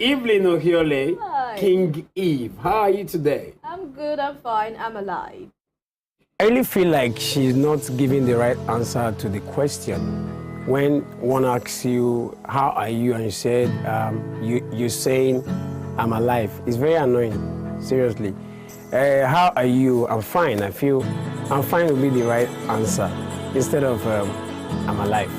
Evelyn Ohiole, Hi. King Eve. How are you today? I'm good, I'm fine, I'm alive. I really feel like she's not giving the right answer to the question. When one asks you, how are you? And you said, you're saying, I'm alive. It's very annoying, seriously. How are you? I'm fine. I feel I'm fine will be the right answer instead of I'm alive.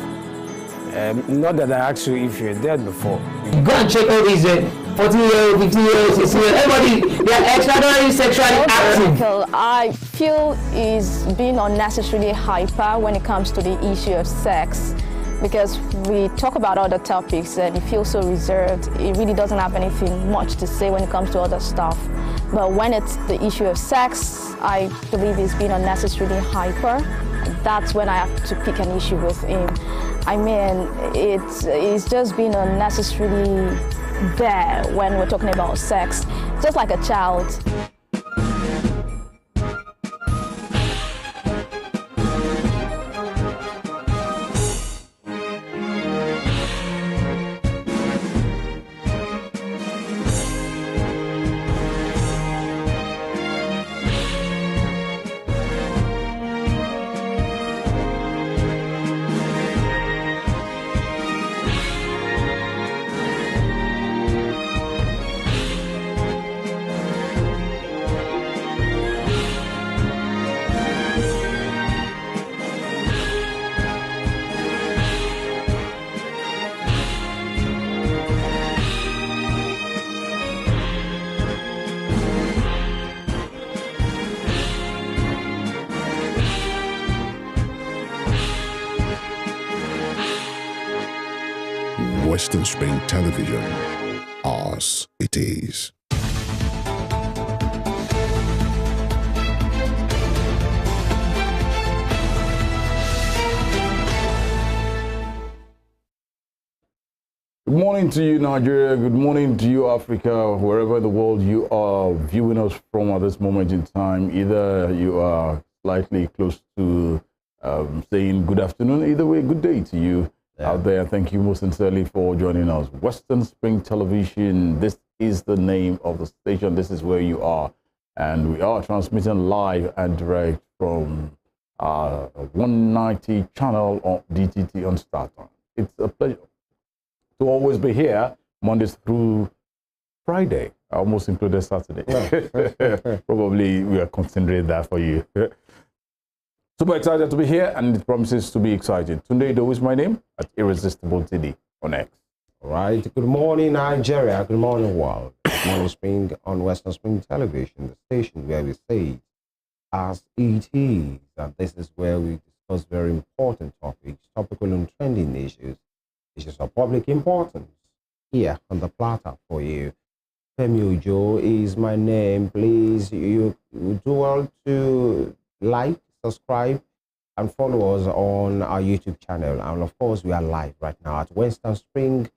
Not that I asked you if you're dead before. Go and check all these 14-year-old, 15-year-old, 16-year-old, everybody, they are extraordinarily sexually active. I feel is being unnecessarily hyper when it comes to the issue of sex, because we talk about other topics and it feels so reserved. It really doesn't have anything much to say when it comes to other stuff. But when it's the issue of sex, I believe he's being unnecessarily hyper. That's when I have to pick an issue with him. I mean, it's just being unnecessarily there when we're talking about sex, just like a child. Western Spring Television, ours it is. Good morning to you, Nigeria. Good morning to you, Africa. Wherever in the world you are viewing us from at this moment in time, either you are slightly close to saying good afternoon, either way, good day to you out there. Thank you most sincerely for joining us. Western Spring Television, this is the name of the station. This is where you are. And we are transmitting live and direct from 190 channel on DTT on StarTime. It's a pleasure to always be here Mondays through Friday. I almost included Saturday. Probably we are considering that for you. Super excited to be here, and it promises to be exciting. TUNDE IDOWU is my name at Irresistible TD on X. All right. Good morning, Nigeria. Good morning, world. Good morning, Spring on Western Spring Television, the station where we say it as it is. And this is where we discuss very important topics, topical and trending issues of public importance here on the platter for you. FEMI Ojo is my name. Please, you do well to like, subscribe, and follow us on our YouTube channel. And of course, we are live right now at Western Spring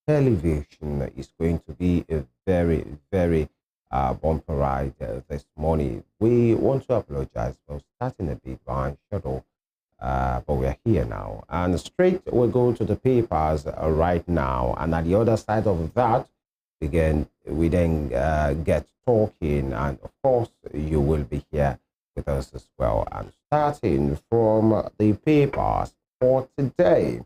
Television. It's going to be a very, very bumper ride this morning. We want to apologize for starting a bit behind schedule, but we're here now. And straight we'll go to the papers right now. And at the other side of that, we then get talking. And of course, you will be here with us as well. And starting from the papers for today,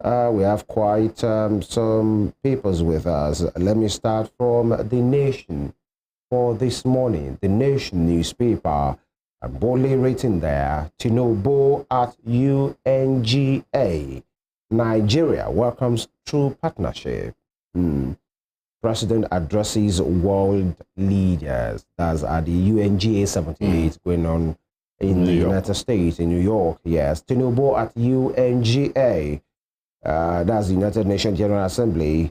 we have quite some papers with us. Let me start from The Nation for this morning. The Nation newspaper, boldly written there, Tinubu at UNGA. Nigeria welcomes true partnership. President addresses world leaders. That's at the UNGA 78 going on in the United States, in New York. Yes, Tinubu at UNGA. That's the United Nations General Assembly.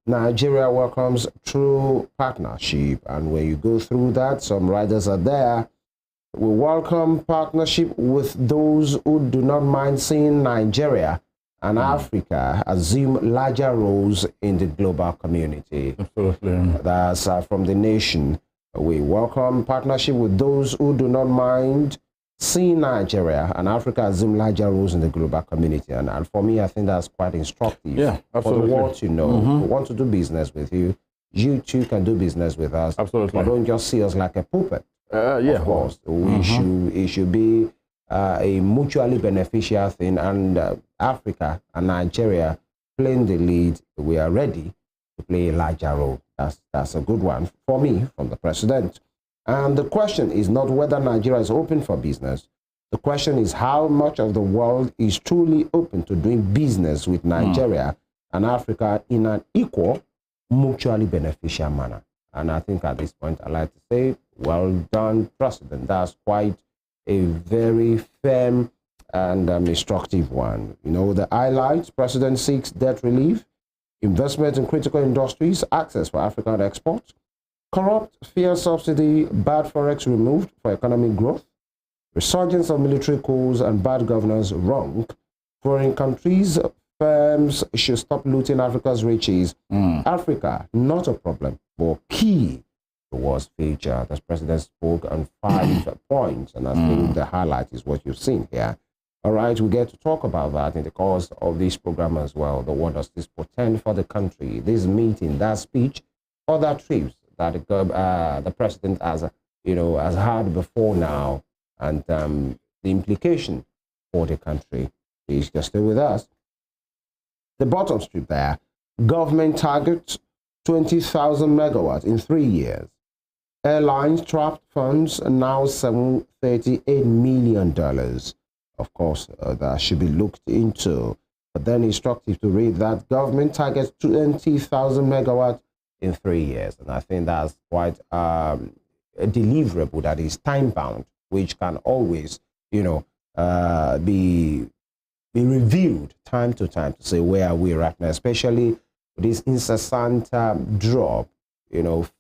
Nigeria welcomes true partnership. And when you go through that, some writers are there. We welcome partnership with those who do not mind seeing Nigeria and Africa assume larger roles in the global community. Absolutely. That's from The Nation. We welcome partnership with those who do not mind seeing Nigeria and Africa assume larger roles in the global community. And for me, I think that's quite instructive. Yeah, absolutely. For the world to know, we want to do business with you. You too can do business with us. Absolutely. But don't just see us like a puppet. Yeah. Of course, it should be a mutually beneficial thing. And Africa and Nigeria playing the lead, we are ready to play a larger role. That's a good one for me from the president. And the question is not whether Nigeria is open for business. The question is how much of the world is truly open to doing business with Nigeria and Africa in an equal, mutually beneficial manner. And I think at this point, I'd like to say, well done, President. That's quite a very firm and instructive one. You know, the highlights: President seeks debt relief, investment in critical industries, access for African exports, corrupt fear subsidy, bad forex removed for economic growth, resurgence of military coups and bad governance wrong. Foreign countries, firms should stop looting Africa's riches. Africa, not a problem, but key towards future. The president spoke on 5 points, and I think the highlight is what you've seen here. All right, we get to talk about that in the course of this program as well. What does this portend for the country? This meeting, that speech, other trips that the president has had before now, and the implication for the country. Please just stay with us. The bottom strip there: government targets 20,000 megawatts in 3 years. Airlines trapped funds now $738 million. Of course, that should be looked into. But then instructive to read that government targets 20,000 megawatts in 3 years. And I think that's quite a deliverable that is time-bound, which can always, be reviewed time to time to say where are we right now, especially this incessant drop,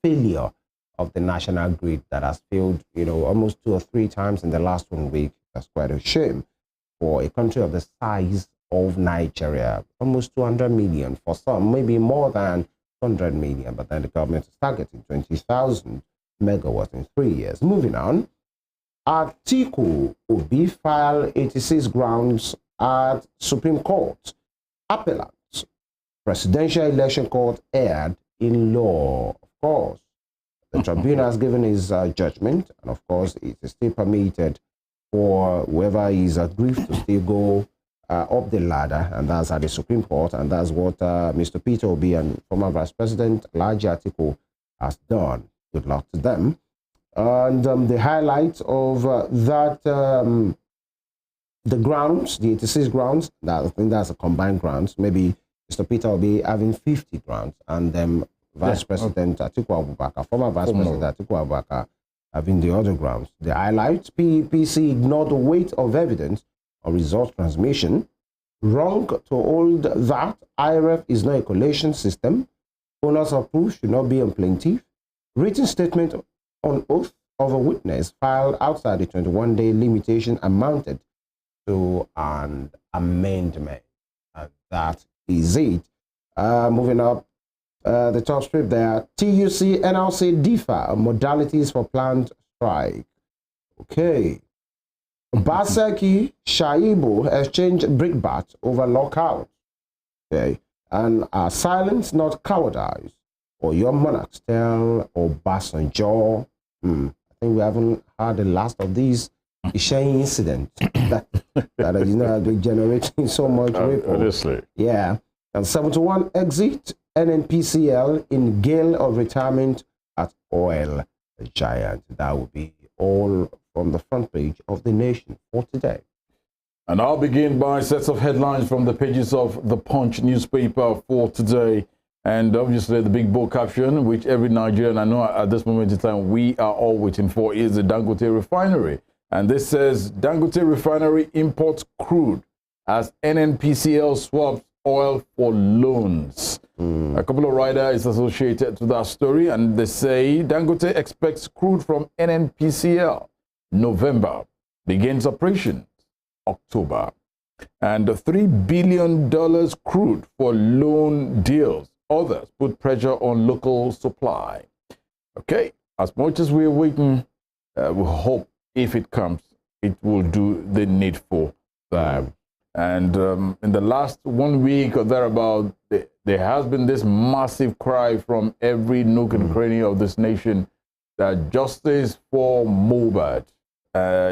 failure of the national grid that has failed, almost 2 or 3 times in the last 1 week. That's quite a shame for a country of the size of Nigeria. Almost 200 million for some, maybe more than 100 million, but then the government is targeting 20,000 megawatts in 3 years. Moving on, Atiku Obi filed 86 grounds at Supreme Court. Appellants, Presidential Election Court erred in law. Of course, the tribunal has given his judgment, and of course, it is still permitted for whoever is aggrieved to still go up the ladder, and that's at the Supreme Court, and that's what Mr. Peter Obi and former Vice President Alhaji Atiku has done. Good luck to them. And the highlight of the grounds, the 86 grounds, I think that's a combined grounds. Maybe Mr. Peter will be having 50 grounds, and then Vice President Atiku Abubakar, former Vice President Atiku Abubakar, having the other grounds. The highlights: PPC ignored the weight of evidence on result transmission. Wrong to hold that IRF is not a collation system. Onus of proof should not be on plaintiff. Written statement on oath of a witness filed outside the 21-day limitation amounted to an amendment. And that is it. Moving up, the top strip there: TUC, NLC differ on modalities for planned strike. Okay. Baseki, Shaibu exchange brickbats over lockout. Okay. And silence, not cowardice. Or your monarchs tell Obasanjo. I think we haven't heard the last of these Ishayi incident that is generating so much ripple. Honestly. Yeah. And 71 exit NNPCL in gale of retirement at oil giant. That would be all from the front page of The Nation for today. And I'll begin by sets of headlines from the pages of the Punch newspaper for today. And obviously the big bold caption, which every Nigerian, I know at this moment in time, we are all waiting for, is the Dangote refinery. And this says, Dangote refinery imports crude as NNPCL swaps oil for loans. A couple of writers associated to that story, and they say Dangote expects crude from NNPCL November, begins operation October, and $3 billion crude for loan deals. Others put pressure on local supply. Okay, as much as we're waiting, we hope if it comes, it will do the needful there. And in the last 1 week or thereabout, there has been this massive cry from every nook and cranny of this nation that justice for Mohbad.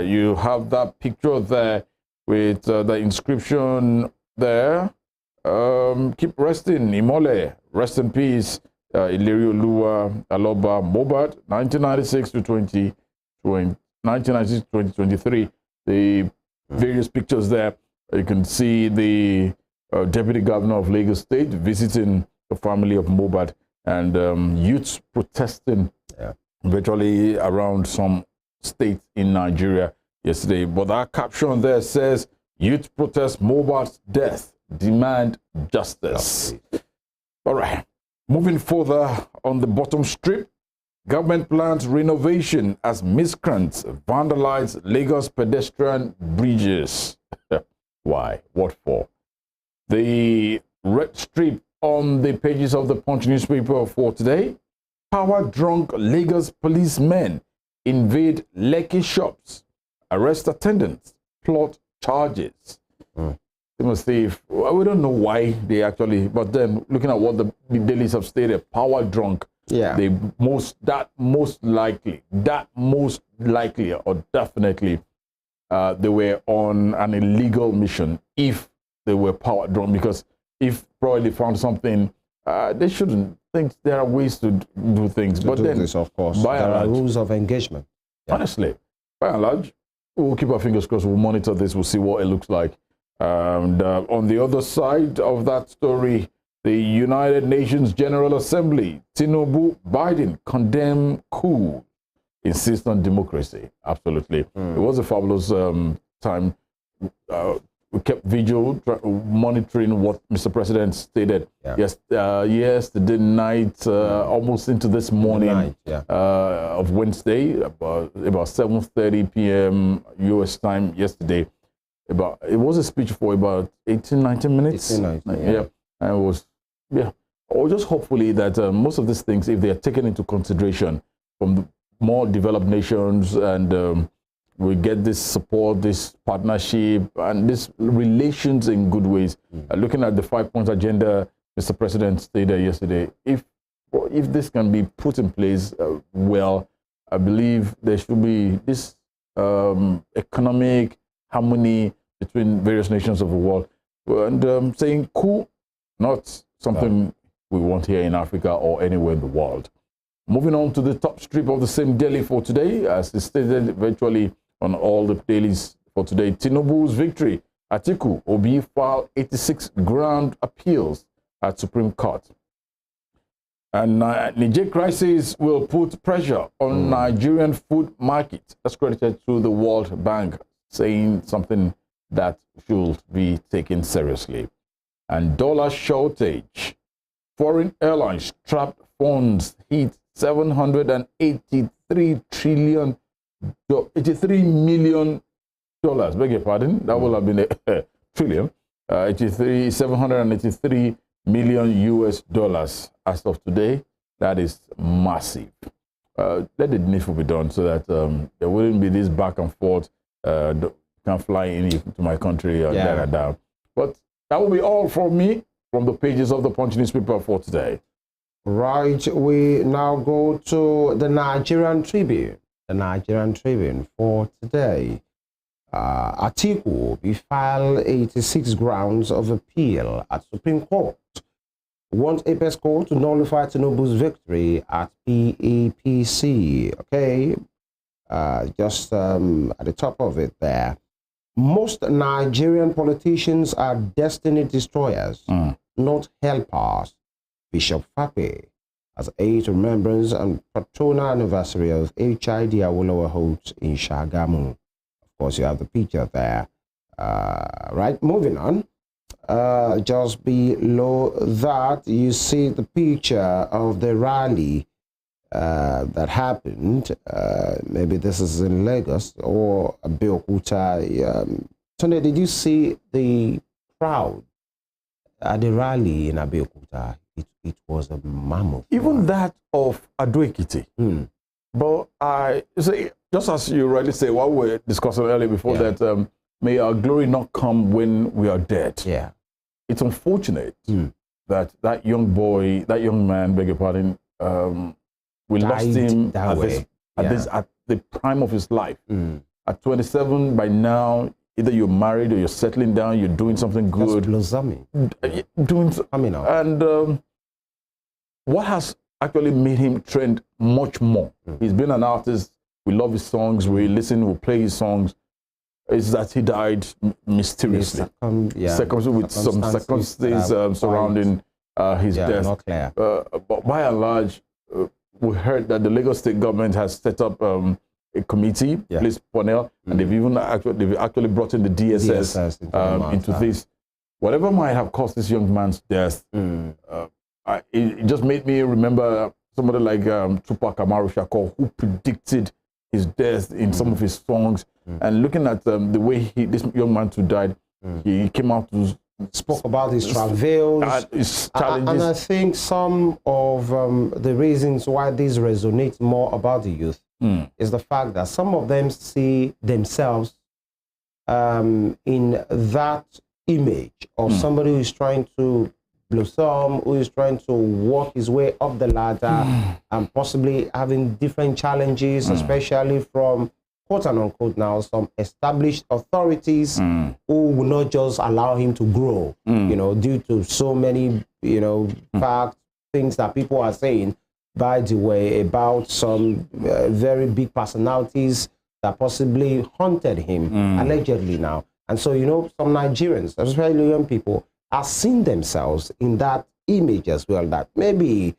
You have that picture there with the inscription there. Keep resting, Imole. Rest in peace, Ilerioluwa Aloba Mohbad, 1996 to 2023. The various pictures there. You can see the Deputy Governor of Lagos State visiting the family of Mohbad, and youths protesting virtually around some states in Nigeria yesterday. But that caption there says, "Youth protest Mohbad's death, demand justice." All right. Moving further on the bottom strip, government plans renovation as miscreants vandalize Lagos pedestrian bridges. Why? What for? The red strip on the pages of the Punch newspaper for today. Power-drunk Lagos policemen invade Lekki shops, arrest attendants, plot charges. Timothy, we don't know why they actually, but then looking at what the dailies have stated, power-drunk. Yeah. That most likely, or definitely, they were on an illegal mission if they were power drunk, because if probably found something, they shouldn't think there are ways to do things. But then, this, of course, by there and are large, rules of engagement. Yeah. Honestly, by and large, we'll keep our fingers crossed. We'll monitor this. We'll see what it looks like. And on the other side of that story, the United Nations General Assembly, Tinubu, Biden condemn coup, insist on democracy. Absolutely. It was a fabulous time. We kept vigil, monitoring what Mr. President stated yesterday night, almost into this morning of Wednesday, about 7:30 p.m. U.S. time yesterday. It was a speech for about 18-19 minutes. 18-19, yeah. And it was, or just hopefully that most of these things, if they are taken into consideration from the more developed nations, and we get this support, this partnership, and these relations in good ways. Looking at the 5-point agenda, Mr. President stated yesterday, if this can be put in place well, I believe there should be this economic harmony between various nations of the world. And saying coup, not something we want here in Africa or anywhere in the world. Moving on to the top strip of the same daily for today, as it stated virtually on all the dailies for today. Tinubu's victory. Atiku Obi filed 86 ground appeals at Supreme Court. And Niger crisis will put pressure on Nigerian food market. That's credited to the World Bank, saying something that should be taken seriously. And dollar shortage. Foreign airlines trapped funds hit $783 million. Beg your pardon. That will have been a trillion. $783 million US as of today. That is massive. Let the needful be done so that there wouldn't be this back and forth. Can't fly in to my country there and down. But that will be all from me from the pages of the Punch newspaper for today. Right, we now go to the Nigerian Tribune. The Nigerian Tribune for today. Atiku, we file 86 grounds of appeal at Supreme Court. Wants Apex Court to nullify Tinubu's victory at PAPC. Okay, just at the top of it there. Most Nigerian politicians are destiny destroyers, not helpers. Bishop Fape, as 8th Remembrance and Patrona Anniversary of HID Awolowo holds in Shagamu. Of course, you have the picture there. Right, moving on. Just below that, you see the picture of the rally that happened. Maybe this is in Lagos or Abeokuta. Tunde, did you see the crowd at the rally in Abeokuta? It was a mammoth. Even that of Ado-Ekiti. But I say just as you rightly say, what we were discussing earlier before that, may our glory not come when we are dead. Yeah. It's unfortunate that that young boy, that young man, beg your pardon, we lost him at the prime of his life. At 27, by now, either you're married or you're settling down, you're doing something good. Blossoming. And what has actually made him trend much more? He's been an artist. We love his songs. We listen, we play his songs. Is that he died mysteriously. With some circumstances surrounding his death. Not clear. But by and large, we heard that the Lagos State government has set up a committee, police panel, and they've actually brought in the DSS into this. Whatever might have caused this young man's death, it just made me remember somebody like Tupac Amaru Shakur, who predicted his death in some of his songs. And looking at the way this young man too died, he came out to spoke about his travails, his challenges. And I think some of the reasons why this resonates more about the youth is the fact that some of them see themselves in that image of somebody who is trying to blossom, who is trying to work his way up the ladder and possibly having different challenges, especially from quote and unquote now some established authorities who will not just allow him to grow, you know, due to so many, you know, facts, things that people are saying, by the way, about some very big personalities that possibly haunted him, allegedly now. And so, you know, some Nigerians, especially young people, are seeing themselves in that image as well, that maybe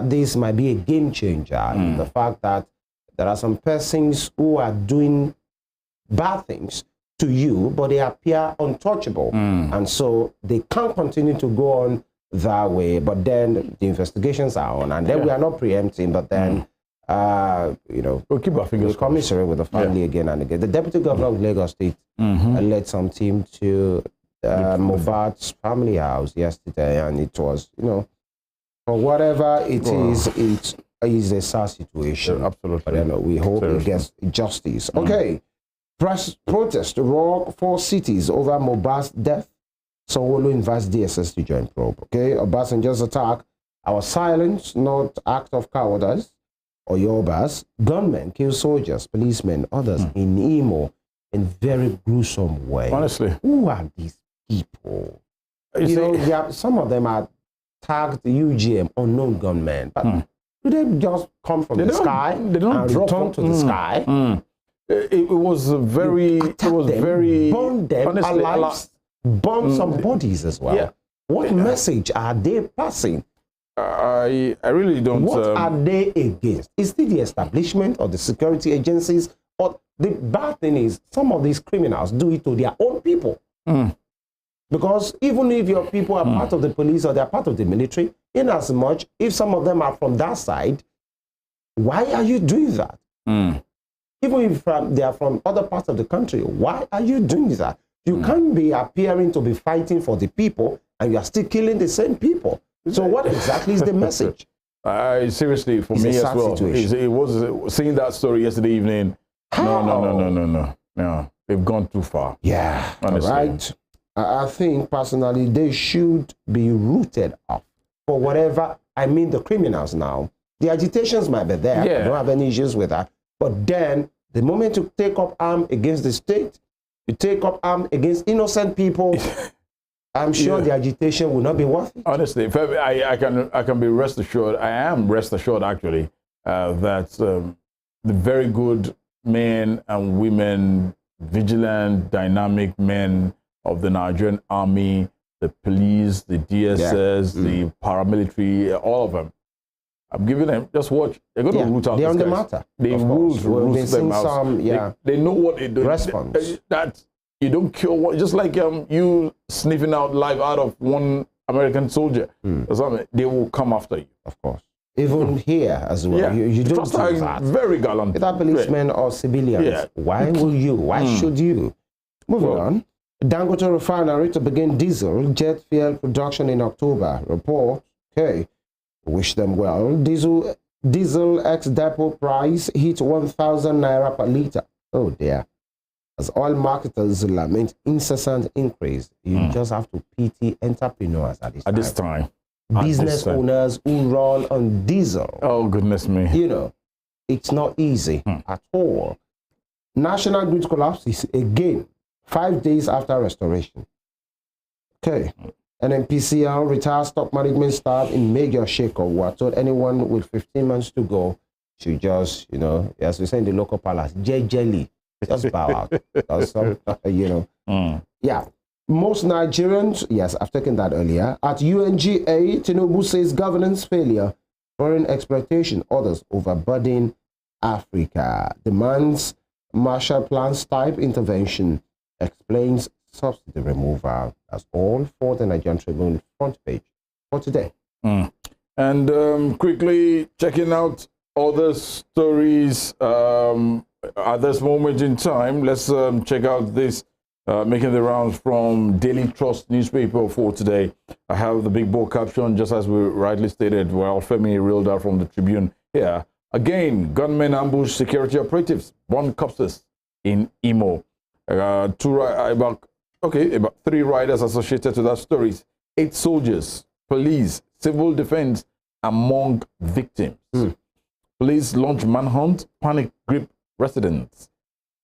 this might be a game changer in the fact that there are some persons who are doing bad things to you, but they appear untouchable. And so they can't continue to go on that way. But then the investigations are on, and then we are not preempting, but then, you know, we'll keep our fingers commiserate with the family again and again. The Deputy Governor of Lagos State led some team to Mohbad's family house yesterday, and it was, you know, for whatever it is, it is a sad situation. Yeah, absolutely. But you know, we hope it gets justice. Okay. Protest rock 4 cities over Mohbad's death. Sanwo-Olu invites DSS to join probe. Okay. Obasanjo's attack, our silence, not act of cowardice. Or Yorubas, gunmen kill soldiers, policemen, others in Imo in very gruesome way. Honestly. Who are these people? You know, some of them are tagged UGM, unknown gunmen. But do they just come from the sky? They don't drop return to the sky. It was very, burn them honestly, alive, burn some bodies as well. Yeah. What message are they passing? I really don't. What are they against? Is it the establishment or the security agencies? Or the bad thing is, some of these criminals do it to their own people. Because even if your people are part of the police or they're part of the military, in as much, if some of them are from that side, why are you doing that? Even if they are from other parts of the country, why are you doing that? You can't be appearing to be fighting for the people and you are still killing the same people. So what exactly is the message? Seriously, for me as well, it was seeing that story yesterday evening. No. They've gone too far. Yeah, honestly. Right. I think personally they should be rooted up for whatever. I mean, the criminals now. The agitations might be there. I don't have any issues with that. But then the moment you take up arms against the state, you take up arms against innocent people. I'm sure the agitation will not be worth it. Honestly, I can be rest assured. I am rest assured actually that the very good men and women, vigilant, dynamic men of the Nigerian army, the police, the DSS, the paramilitary, all of them. I'm giving them, just watch. They're going to root out they're on guys. the matter. They root them out. They know what they do. Response. That you don't kill one, just like you sniffing out life out of one American soldier or something, they will come after you. Of course. Even here as well. You don't do that. Very gallant. Without policemen or civilians. Why will you? Why should you? Moving on. Dangote refinery to begin diesel jet fuel production in October. Report. Okay. Wish them well. Diesel Diesel ex-depot price hit 1,000 naira per litre. Oh dear. As oil marketers lament incessant increase, you just have to pity entrepreneurs at this time. Business owners who run on diesel. Oh, goodness me. You know, it's not easy at all. National grid collapses again, 5 days after restoration. Okay. NNPCL retired stock management staff in major shakeup. We are told anyone with 15 months to go should just, you know, as we say in the local palace, jelly, just bow out. You know. Yeah. Most Nigerians, yes, I've taken that earlier. At UNGA, Tinubu says governance failure, foreign exploitation, others overburden Africa. Demands Marshall Plan's type intervention, explains subsidy removal. That's all for the Nigerian Tribune front page for today. And quickly checking out other stories at this moment in time. Let's check out this making the rounds from Daily Trust newspaper for today. I have the big bold caption, just as we rightly stated, while FEMI reeled out from the Tribune here. Again, gunmen ambush security operatives, burn corpses in Imo. About 3 riders associated to that story. 8 soldiers, police, civil defense among victims. Police launch manhunt, panic grip residents.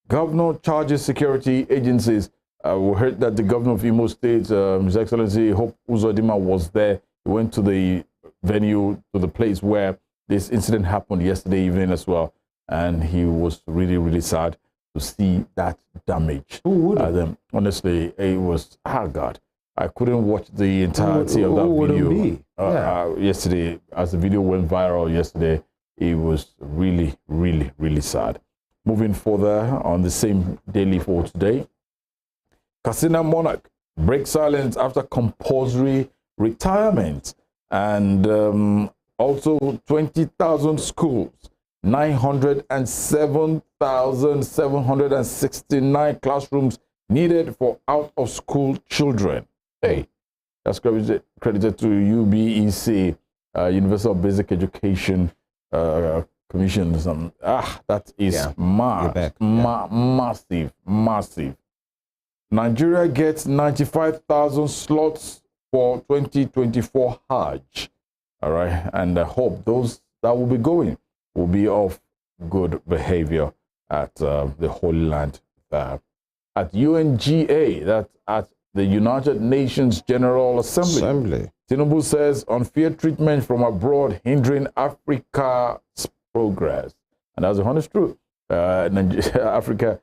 Governor charges security agencies. We heard that the governor of Imo State, His Excellency Hope Uzodinma, was there. He went to the venue, to the place where this incident happened yesterday evening as well. And he was really, really sad to see that damage. Who would honestly, it was, God, I couldn't watch the entirety of that video yesterday. As the video went viral yesterday, it was really, really, really sad. Moving further on the same daily for today, Katsina Monarch breaks silence after compulsory retirement, and also 20,000 schools, 907,769 classrooms needed for out-of-school children. Hey, that's credited to UBEC, Universal Basic Education Commission. That is massive. Nigeria gets 95,000 slots for 2024 Hajj. All right, and I hope those that will be going will be of good behavior at the Holy Land. At UNGA, that's at the United Nations General Assembly. Tinubu says unfair treatment from abroad hindering Africa's progress. And that's the honest truth. Africa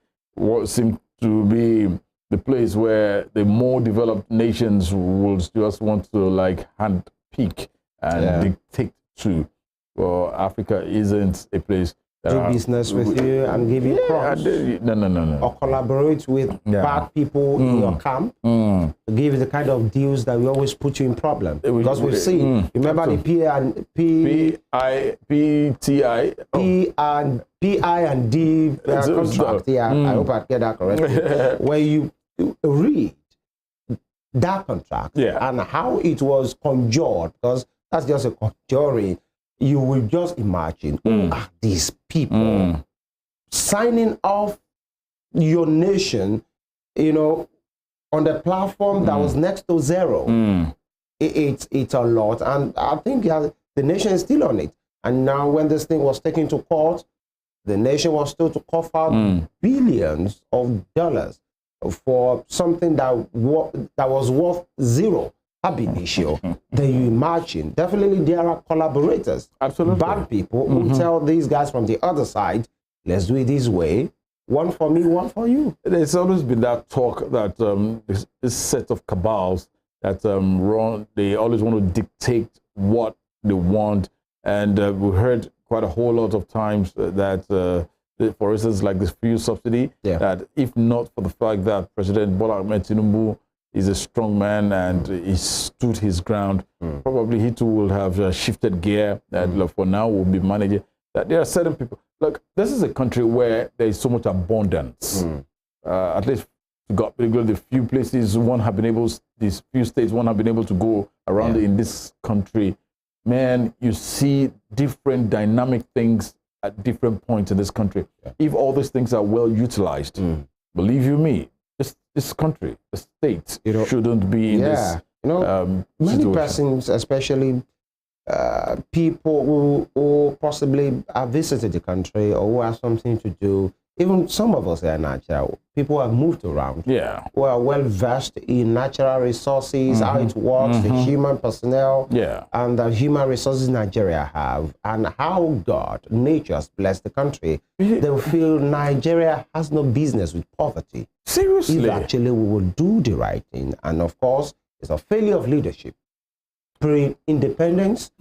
seems to be the place where the more developed nations will just want to like hand pick and dictate to. Well, Africa isn't a place that do business with you and give you crumbs. No. Or collaborate with bad people in your camp to give you the kind of deals that will always put you in problem. Because we've seen, remember the PI and D contract. I hope I get that correctly. Where you read that contract and how it was conjured, because that's just a conjuring. You will just imagine, who are these people signing off your nation, you know, on the platform that was next to zero. It's a lot. And I think the nation is still on it. And now when this thing was taken to court, the nation was still to cough out billions of dollars for something that was worth zero. Ab initio. Then you imagine, definitely there are collaborators, bad people who tell these guys from the other side, let's do it this way, one for me, one for you. There's always been that talk that this set of cabals that they always want to dictate what they want, and we heard quite a whole lot of times that, for instance, like this fuel subsidy, that if not for the fact that President Bola Ahmed Tinubu is a strong man and he stood his ground, probably he too will have shifted gear and for now will be managing. That there are certain people. Look, this is a country where there is so much abundance. At least the few places these few states one have been able to go around in this country. man, you see different dynamic things at different points in this country. Yeah. If all these things are well utilized, believe you me, this country, the state, shouldn't be in this. Many persons, especially people who possibly have visited the country or who have something to do, even some of us here in Nigeria, people have moved around. Yeah. Who are well versed in natural resources, how it works, the human personnel, and the human resources Nigeria have, and how God, nature has blessed the country. They will feel Nigeria has no business with poverty. Seriously? If actually we will do the right thing. And of course, it's a failure of leadership. Pre-independence,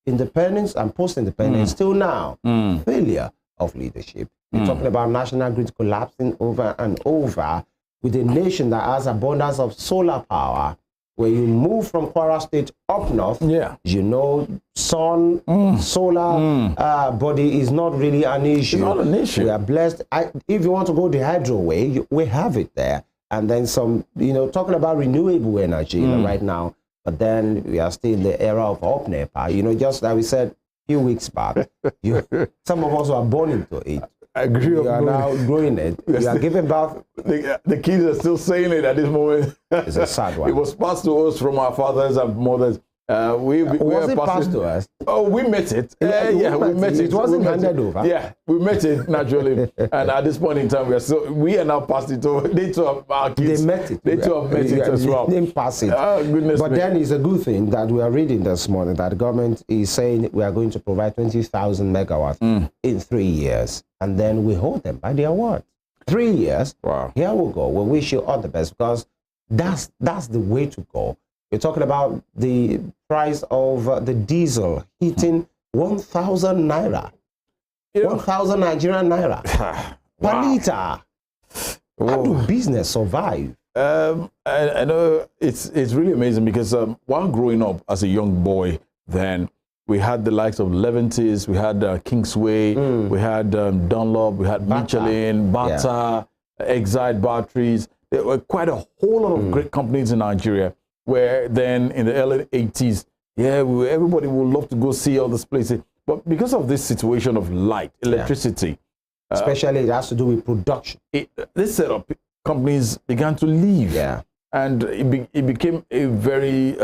independence, and post-independence, still now, failure of leadership. We're talking about national grid collapsing over and over with a nation that has abundance of solar power. Where you move from Kwara State up north, sun, solar body is not really an issue. It's not an issue. We are blessed. If you want to go the hydro way, we have it there. And then some, talking about renewable energy right now. But then we are still in the era of up NEPA. Just like we said a few weeks back, some of us were born into it. I agree. You are now growing it. You are giving birth. The kids are still saying it at this moment. It's a sad one. It was passed to us from our fathers and mothers. Was it passed to us? Oh, we met it. We met it. It wasn't handed over. Yeah, we met it naturally. And at this point in time, we are now passed it over. They too have our kids. They met it. They too have met it as well. They didn't pass it. Oh, goodness but me. then it's a good thing that we are reading this morning that the government is saying we are going to provide 20,000 megawatts in 3 years. And then we hold them by their word. 3 years. Wow. Here we go. We wish you all the best because that's the way to go. We're talking about the price of the diesel hitting 1,000 naira. 1,000 Nigerian naira per liter. How do business survive? I know it's really amazing because while growing up as a young boy, then we had the likes of Leventis, we had Kingsway, we had Dunlop, we had Michelin, Bata, Exide Batteries. There were quite a whole lot of great companies in Nigeria. Where then in the early 80s, everybody would love to go see all these places. But because of this situation of light, electricity. Especially it has to do with production. This set of companies began to leave. Yeah. And it became a very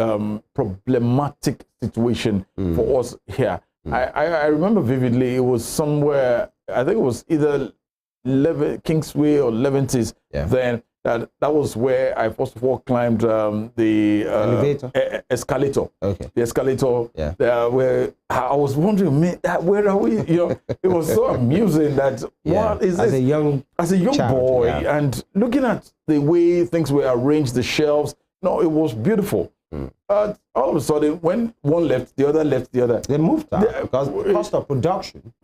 problematic situation for us here. I remember vividly, it was somewhere, I think it was either Kingsway or Leventis then. That was where I first of all climbed the elevator, escalator. Okay. The escalator. Yeah. Where I was wondering, man, where are we? It was so amusing that what is this? As a young child, boy, and looking at the way things were arranged, the shelves. No, it was beautiful. All of a sudden, when one left, the other left, the other. They moved out because the cost of production.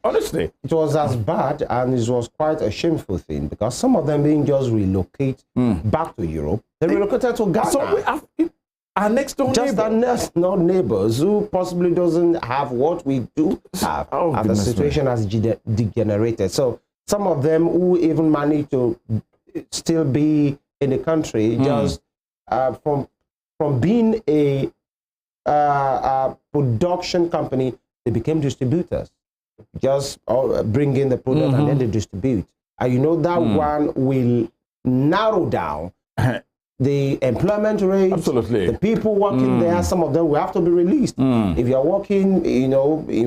Honestly, it was as bad, and it was quite a shameful thing because some of them didn't just relocate back to Europe; they relocated to Ghana. So our next door just neighbor. our next door neighbors who possibly doesn't have what we do have, and the situation has degenerated. So some of them who even managed to still be in the country just from being a production company, they became distributors. Just bring in the product and then they distribute. And that one will narrow down the employment rate. Absolutely. The people working there, some of them will have to be released. If you're working, in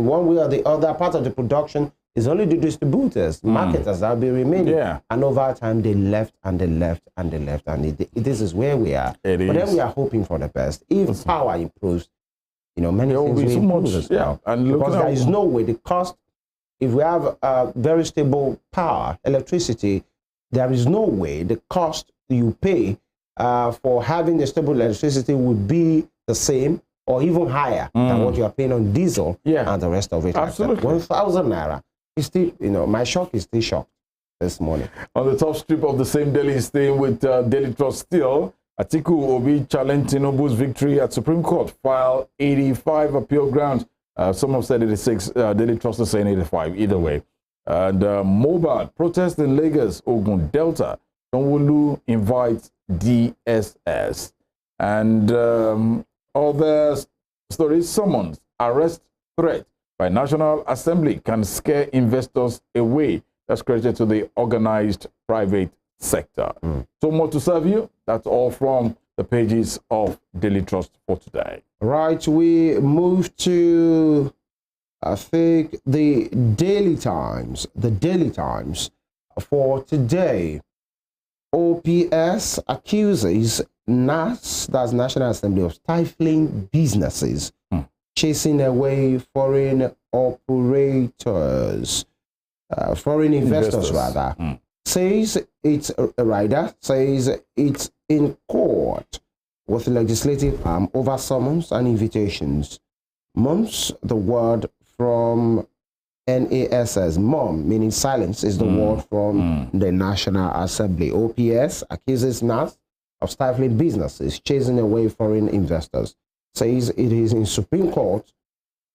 one way or the other, part of the production is only the distributors, marketers that will be remaining. Yeah. And over time, they left and they left and they left. And this is where we are. But then we are hoping for the best. If power improves, many things will improve as well. And because there is no way the cost, if we have very stable power, electricity, there is no way the cost you pay for having the stable electricity would be the same or even higher than what you are paying on diesel and the rest of it. Absolutely. 1,000 naira. Is still, my shock is still shocked this morning. On the top strip of the same Daily, staying with Daily Trust still, Atiku Obi challenged Tinubu's victory at Supreme Court, file 85 appeal grounds. Some have said 86, Daily Trust is saying 85, either way. And Mobile, protest in Lagos, Ogun Delta, Sanwo-Olu invites DSS. And other Story: summons, arrest, threat by National Assembly can scare investors away. That's credited to the organized private sector. So more to serve you. That's all from the pages of Daily Trust for today. Right, we move to, I think, the Daily Times. The Daily Times for today. OPS accuses NAS, that's National Assembly, of stifling businesses, chasing away foreign operators, foreign investors rather. Says it's a rider, says it's in court with legislative arm over summons and invitations. Mums, the word from NASS, mom, meaning silence, is the word from the National Assembly. OPS accuses NAS of stifling businesses, chasing away foreign investors. Says it is in Supreme Court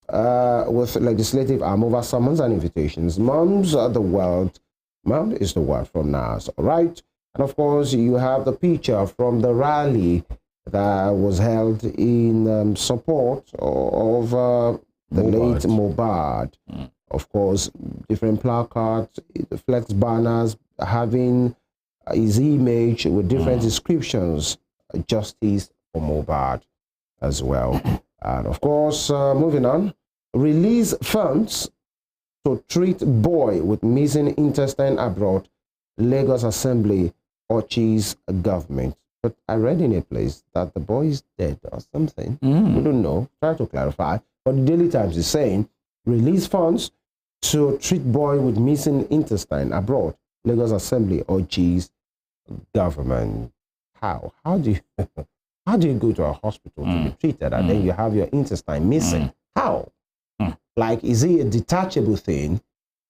with legislative arm over summons and invitations. Mums are the word. Mom is the word from NAS. All right. And of course, you have the picture from the rally that was held in support of the late Mohbad. Of course, different placards, flex banners having his image with different inscriptions, justice for Mohbad as well. And of course, moving on, release funds to treat boy with missing intestine abroad. Lagos Assembly urges government. But I read in a place that the boy is dead or something. We don't know. Try to clarify. But the Daily Times is saying, release funds to treat boy with missing intestine abroad. Lagos Assembly urges government. How do you go to a hospital to be treated and then you have your intestine missing? How? Like, is it a detachable thing?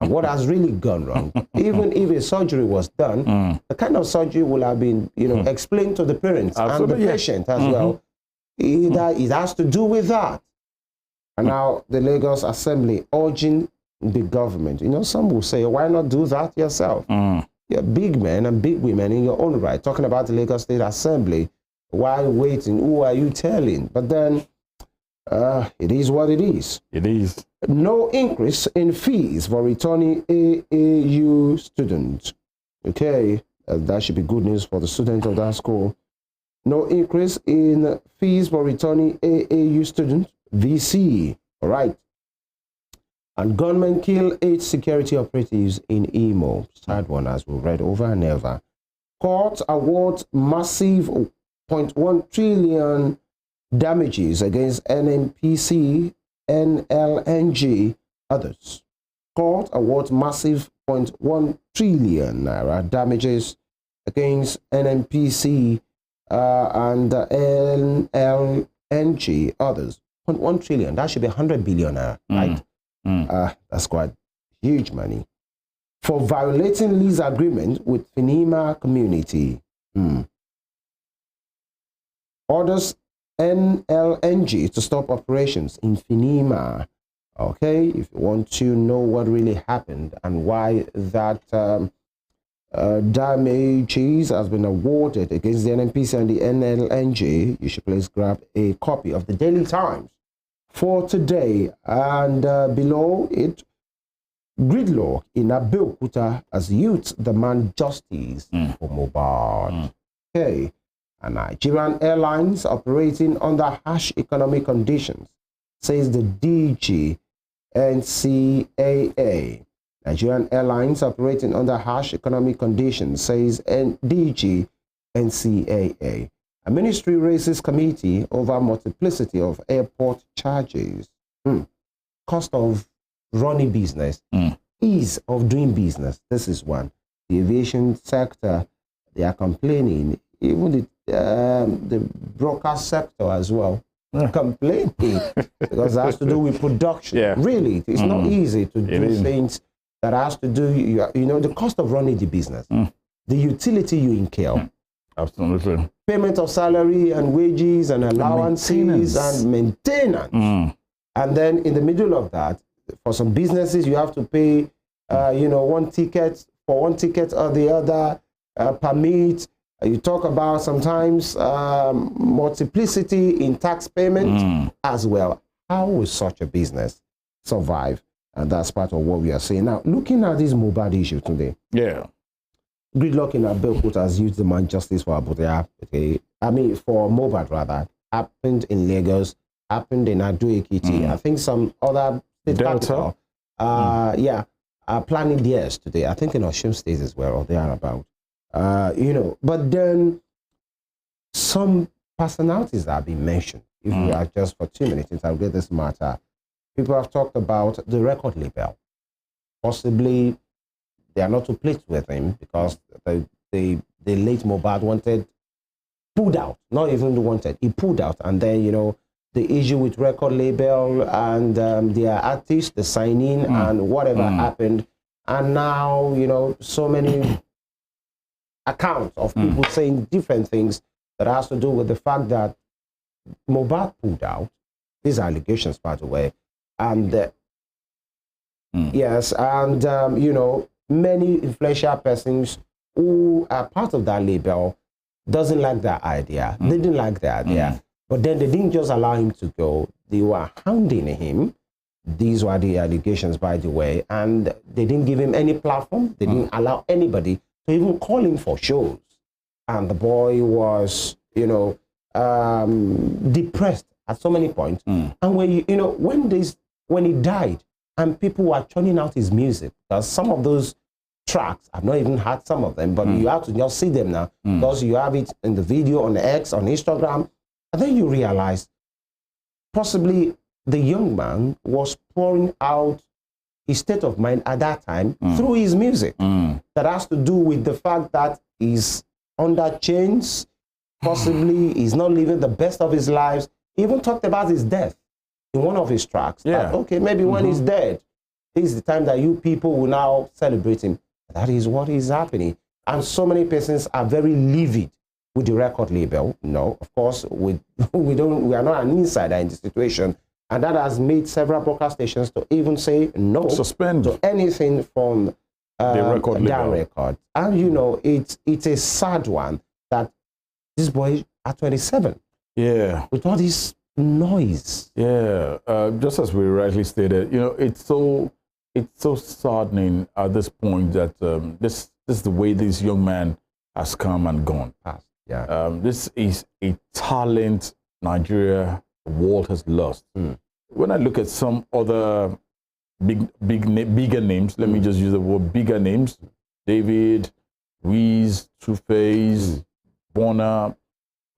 And what has really gone wrong? Even if a surgery was done, the kind of surgery will have been, explained to the parents and the patient as well. Either it has to do with that. And now the Lagos Assembly urging the government. Some will say, why not do that yourself? You're big men and big women in your own right, talking about the Lagos State Assembly. Why waiting? Who are you telling? But then it is what it is. It is. No increase in fees for returning AAU students. Okay, that should be good news for the students of that school. No increase in fees for returning AAU students. VC. All right. And gunmen kill 8 security operatives in Imo. Sad one, as we read over and over. Court awards massive 0.1 trillion damages against NNPC, NLNG, others. Court awards massive 0.1 trillion naira damages against NNPC and NLNG, others. 0.1 trillion, that should be 100 billion naira, right? That's quite huge money. For violating lease agreement with FEMI community. Orders NLNG to stop operations in FEMI. Okay, if you want to know what really happened and why that damages has been awarded against the NNPC and the NLNG, you should please grab a copy of the Daily Times for today. And below it, gridlock in Abeokuta as youths demand justice for Mohbad. Okay. And Nigerian Airlines operating under harsh economic conditions, says the DG NCAA. Nigerian Airlines operating under harsh economic conditions, says DG NCAA. A ministry raises committee over multiplicity of airport charges. Cost of running business, ease of doing business. This is one. The aviation sector, they are complaining. Even the broadcast sector as well, complaining because it has to do with production. Really, it's not easy to do things that has to do, the cost of running the business, the utility you incur. Absolutely. Payment of salary and wages and allowances and maintenance. And then in the middle of that, for some businesses, you have to pay, one ticket or the other, permit, You talk about sometimes multiplicity in tax payment as well. How will such a business survive? And that's part of what we are saying. Now, looking at this Mohbad issue today. Yeah. Gridlock in Abeokuta has used the man justice for Abuja. Okay. I mean, for Mohbad rather. Happened in Lagos, happened in Ado-Ekiti. I think some other state Delta. capital. Planning theirs today. I think in Osun State as well, or they are about. You know, but then some personalities that have been mentioned. If we are just for 2 minutes, I'll get this matter. People have talked about the record label. Possibly they are not too pleased with him because the late Mohbad pulled out. Not even wanted. He pulled out, and then you know the issue with record label and their artists, the signing and whatever happened, and now you know so many accounts of people saying different things that has to do with the fact that Mohbad pulled out. These allegations, by the way, and yes, and you know many influential persons who are part of that label doesn't like that idea. They didn't like the idea, but then they didn't just allow him to go. They were hounding him. These were the allegations, by the way, and they didn't give him any platform. They didn't allow anybody to even call him for shows. And the boy was, you know, depressed at so many points. And when you know, when he died, and people were churning out his music, because some of those tracks, I've not even heard some of them, but you have to just see them now, because you have it in the video on X, on Instagram, and then you realize possibly the young man was pouring out his state of mind at that time through his music. That has to do with the fact that he's under chains, possibly he's not living the best of his lives. He even talked about his death in one of his tracks. That, okay, maybe when he's dead, this is the time that you people will now celebrate him. That is what is happening. And so many persons are very livid with the record label. No, of course, we are not an insider in the situation. And that has made several broadcast stations to even say no Suspend to anything from the record that label. record. And you know, it's a sad one that this boy at 27, with all this noise. Just as we rightly stated, you know, it's so saddening at this point that this is the way this young man has come and gone. This is a talent Nigeria, the world has lost. When I look at some other bigger names, let me just use the word bigger names: David, Wiz, Two-Face, Bonner.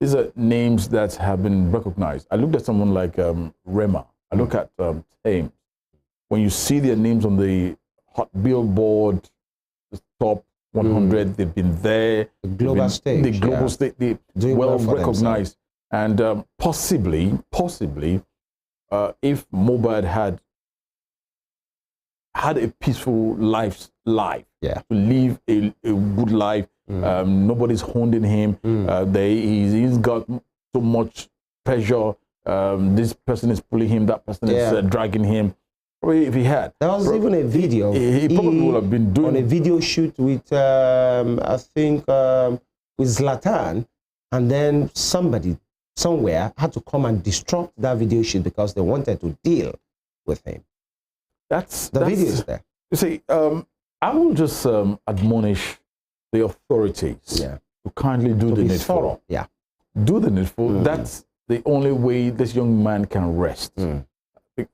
These are names that have been recognized. I looked at someone like Rema. I look at Tame. When you see their names on the hot Billboard, the top 100, they've been there. The global stage. The global stage, they're well recognized. And possibly, if Mohbad had a peaceful life, to live a good life, nobody's hounding him, he's got so much pressure, this person is pulling him, that person is dragging him. If he had. There was even a video. He probably would have been doing on a video shoot with, I think, with Zlatan, and then somebody somewhere had to come and disrupt that video shoot because they wanted to deal with him. The video is there. You see, I will just admonish the authorities to kindly do the needful. Do the needful. That's the only way this young man can rest.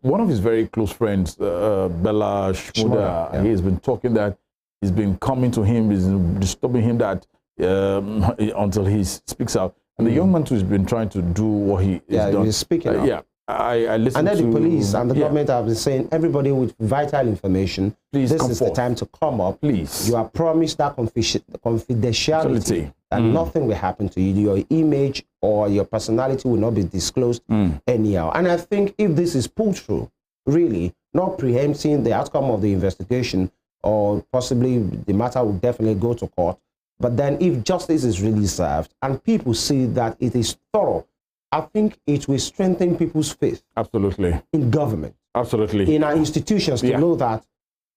One of his very close friends, Bella Shmuda, he has been talking that he's been coming to him, he's disturbing him that until he speaks out. And the young man too has been trying to do what he is done. He's speaking out. I listened and then to the police and the government have been saying, everybody with vital information, please this come is forth. The time to come up. Please. You are promised that confidentiality, that nothing will happen to you. Your image or your personality will not be disclosed anyhow. And I think if this is pulled through, really, not preempting the outcome of the investigation, or possibly the matter will definitely go to court, but then if justice is really served and people see that it is thorough, I think it will strengthen people's faith. Absolutely. In government. Absolutely. In our institutions to know that,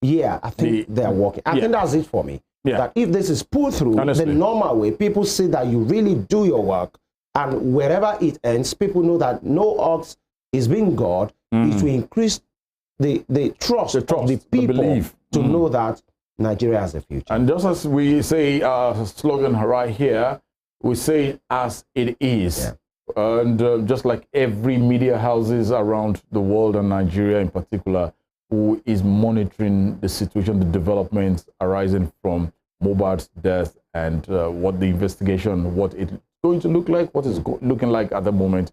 I think they're working. I think that's it for me. that if this is put through Honestly. the normal way, people see that you really do your work, and wherever it ends, people know that no ox is being God. It will increase the trust of the people belief. to know that Nigeria has a future. And just as we say our slogan right here, we say it as it is. Yeah. And just like every media houses around the world, and Nigeria in particular, who is monitoring the situation, the developments arising from Mohbad's death, and what the investigation, what it's going to look like, what it's looking like at the moment,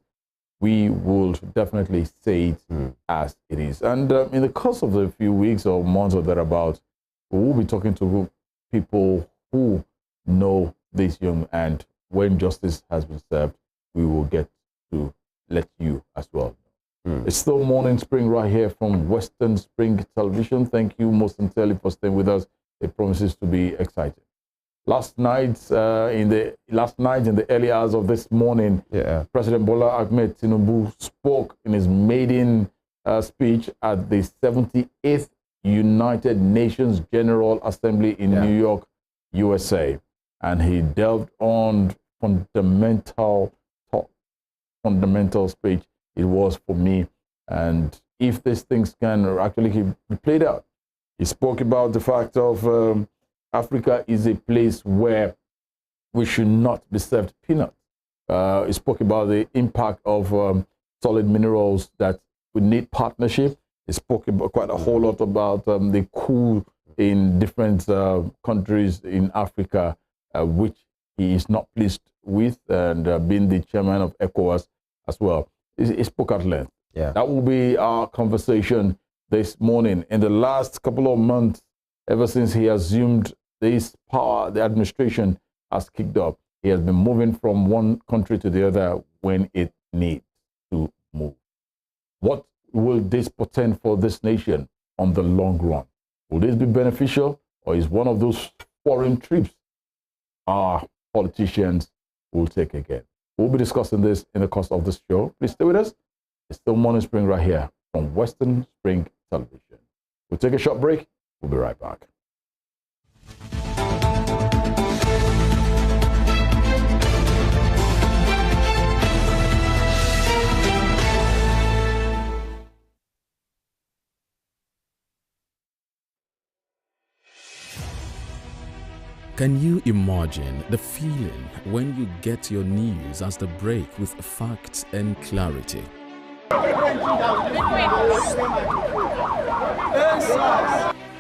we will definitely say it as it is. And in the course of the few weeks or months or thereabouts, we will be talking to people who know this young, and when justice has been served, we will get to let you as well. It's still Morning Spring right here from Western Spring Television. Thank you most sincerely for staying with us. It promises to be exciting. Last night in the early hours of this morning, President Bola Ahmed Tinubu spoke in his maiden speech at the 78th United Nations General Assembly in New York, USA, and he delved on fundamental speech it was for me, and if these things can actually be played out. He spoke about the fact of Africa is a place where we should not be served peanuts. He spoke about the impact of solid minerals, that we need partnership. He spoke about quite a whole lot about the coup in different countries in Africa, which he is not pleased with, and being the chairman of ECOWAS as well. He spoke at length. That will be our conversation this morning. In the last couple of months, ever since he assumed this power, the administration has kicked up. He has been moving from one country to the other when it needs to move. What will this portend for this nation on the long run? Will this be beneficial, or is one of those foreign trips our politicians will take again? We'll be discussing this in the course of this show. Please stay with us. It's still Morning Spring right here from Western Spring Television. We'll take a short break. We'll be right back. Can you imagine the feeling when you get your news as the break with facts and clarity?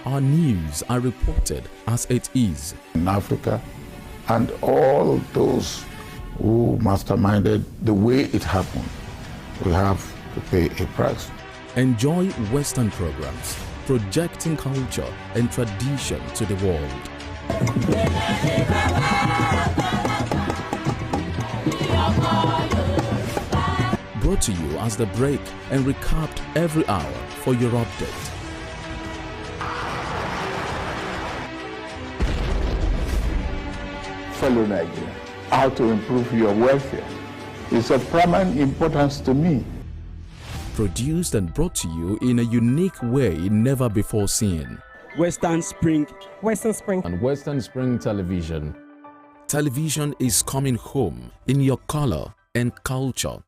Our news are reported as it is. In Africa, and all those who masterminded the way it happened will have to pay a price. Enjoy Western programs, projecting culture and tradition to the world. Brought to you as the break and recapped every hour for your update. Fellow Nigerians, how to improve your welfare is of paramount importance to me. Produced and brought to you in a unique way never before seen. Western Spring. Western Spring. And Western Spring Television. Television is coming home in your color and culture.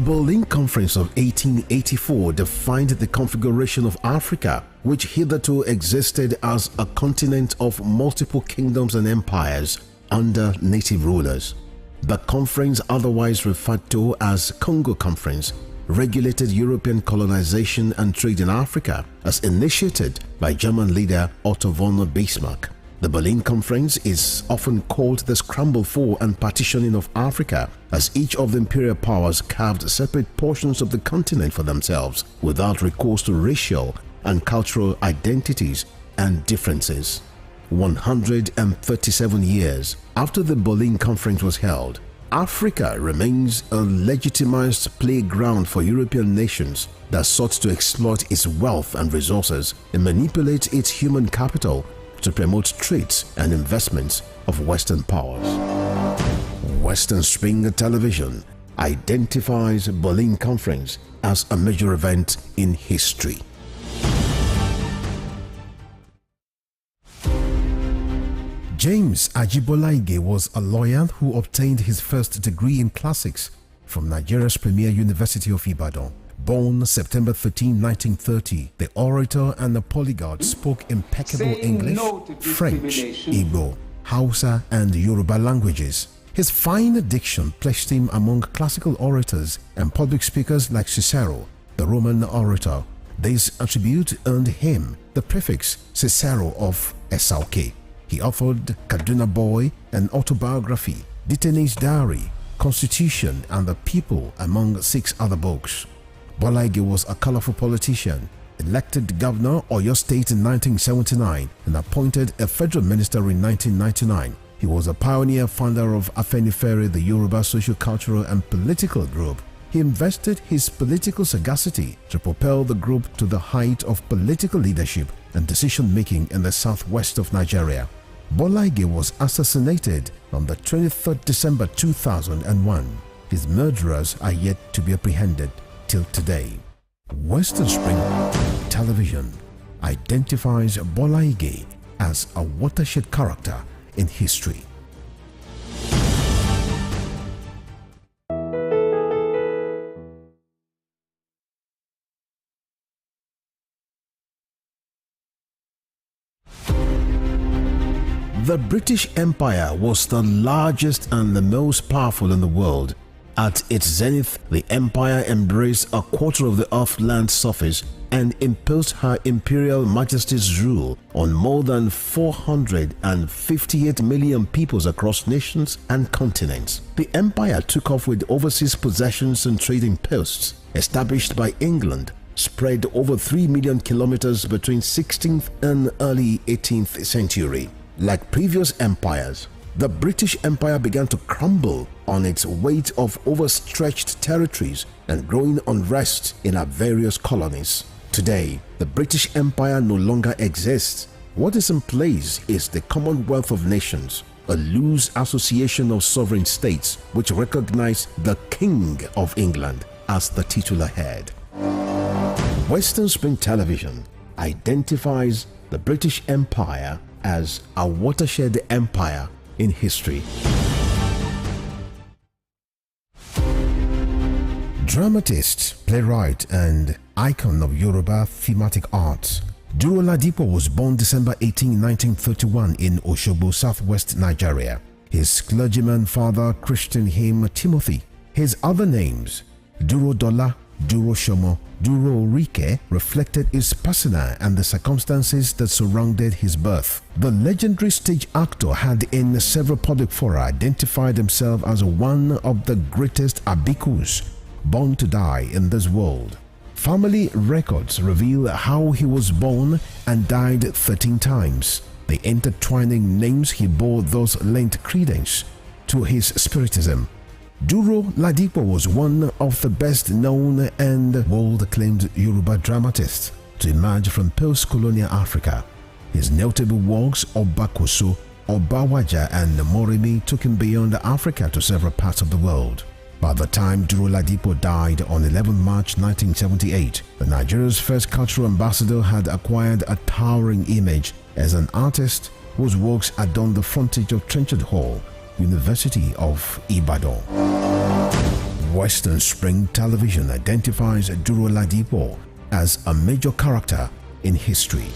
Berlin Conference of 1884 defined the configuration of Africa, which hitherto existed as a continent of multiple kingdoms and empires under native rulers. The conference, otherwise referred to as Congo Conference, regulated European colonization and trade in Africa as initiated by German leader Otto von Bismarck. The Berlin Conference is often called the scramble for and partitioning of Africa, as each of the imperial powers carved separate portions of the continent for themselves without recourse to racial and cultural identities and differences. 137 years after the Berlin Conference was held, Africa remains a legitimized playground for European nations that sought to exploit its wealth and resources and manipulate its human capital to promote trades and investments of Western powers. Western Spring Television identifies Berlin Conference as a major event in history. James Ajibolaige was a lawyer who obtained his first degree in classics from Nigeria's premier University of Ibadan. Born September 13, 1930, the orator and the polyglot spoke impeccable English, French, Igbo, Hausa, and Yoruba languages. His fine diction placed him among classical orators and public speakers like Cicero, the Roman orator. This attribute earned him the prefix Cicero of Esauke. He authored Kaduna Boy, an autobiography, Detainee's Diary, Constitution, and the People, among 6 other books. Bolaige was a colorful politician, elected governor of Oyo State in 1979 and appointed a federal minister in 1999. He was a pioneer founder of Afenifere, the Yoruba social, cultural, and political group. He invested his political sagacity to propel the group to the height of political leadership and decision-making in the southwest of Nigeria. Bolaige was assassinated on the 23rd December 2001. His murderers are yet to be apprehended till today. Western Spring Television identifies Bolaige as a watershed character in history. The British Empire was the largest and the most powerful in the world. At its zenith, the empire embraced a quarter of the Earth's land surface and imposed her imperial majesty's rule on more than 458 million peoples across nations and continents. The empire took off with overseas possessions and trading posts established by England, spread over 3 million kilometers between 16th and early 18th century. Like previous empires, the British Empire began to crumble on its weight of overstretched territories and growing unrest in our various colonies. Today, the British Empire no longer exists. What is in place is the Commonwealth of Nations, a loose association of sovereign states which recognize the King of England as the titular head. Western Spring Television identifies the British Empire as a watershed empire in history. Dramatist, playwright, and icon of Yoruba thematic arts, Duro Ladipo was born December 18, 1931 in Osogbo, southwest Nigeria. His clergyman father christened him Timothy. His other names, Duro Dola, Duro Shomo, Duro Rike, reflected his persona and the circumstances that surrounded his birth. The legendary stage actor had in several public fora identified himself as one of the greatest abikus born to die in this world. Family records reveal how he was born and died 13 times. The intertwining names he bore thus lent credence to his spiritism. Duro Ladipo was one of the best-known and world-acclaimed Yoruba dramatists to emerge from post-colonial Africa. His notable works, Obakoso, Obawaja, and Moremi, took him beyond Africa to several parts of the world. By the time Duro Ladipo died on 11 March 1978, the Nigeria's first cultural ambassador had acquired a towering image as an artist whose works adorned the frontage of Trenchard Hall, University of Ibadan. Western Spring Television identifies Duro Ladipo as a major character in history.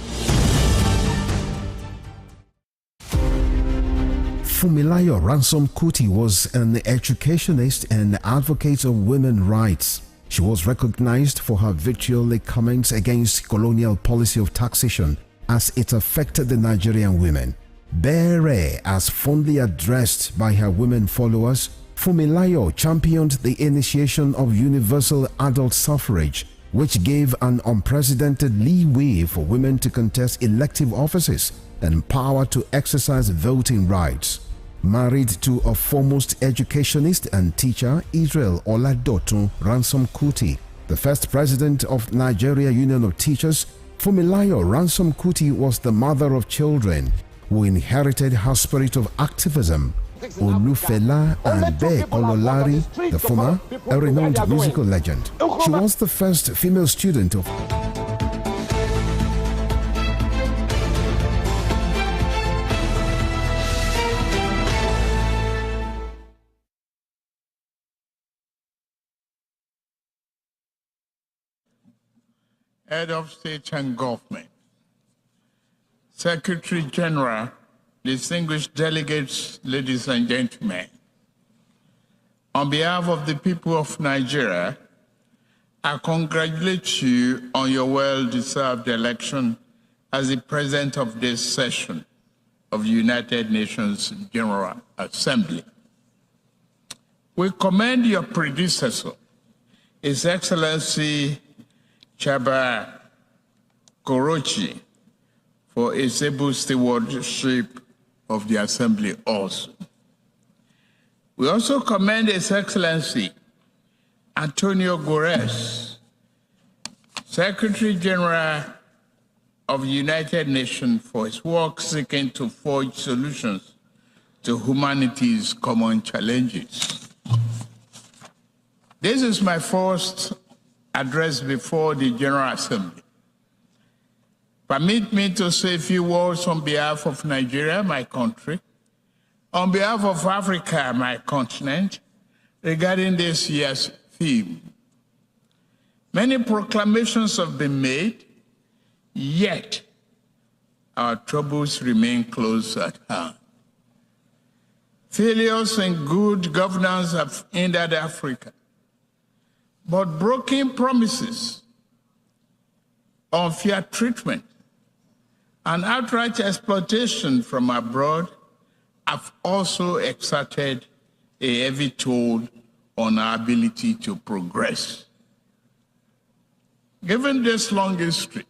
Fumilayo Ransom Kuti was an educationist and advocate of women's rights. She was recognized for her vitriolic comments against colonial policy of taxation as it affected the Nigerian women. Bere, as fondly addressed by her women followers, Fumilayo championed the initiation of universal adult suffrage, which gave an unprecedented leeway for women to contest elective offices and power to exercise voting rights. Married to a foremost educationist and teacher, Israel Oladotun Ransom Kuti, the first president of Nigeria Union of Teachers, Fumilayo Ransom Kuti was the mother of children who inherited her spirit of activism. Olufela and Be Kololari, the former, a renowned musical legend. She was the first female student of Head of State and Government, Secretary General, distinguished delegates, ladies and gentlemen, on behalf of the people of Nigeria, I congratulate you on your well-deserved election as the president of this session of the United Nations General Assembly. We commend your predecessor, His Excellency Chaba Korochi, for his able stewardship of the Assembly also. We also commend His Excellency Antonio Guterres, Secretary General of the United Nations, for his work seeking to forge solutions to humanity's common challenges. This is my first address before the General Assembly. Permit me to say a few words on behalf of Nigeria, my country, on behalf of Africa, my continent, regarding this year's theme. Many proclamations have been made, yet our troubles remain close at hand. Failures in good governance have hindered Africa, but broken promises, unfair treatment, and outright exploitation from abroad have also exerted a heavy toll on our ability to progress. Given this long history,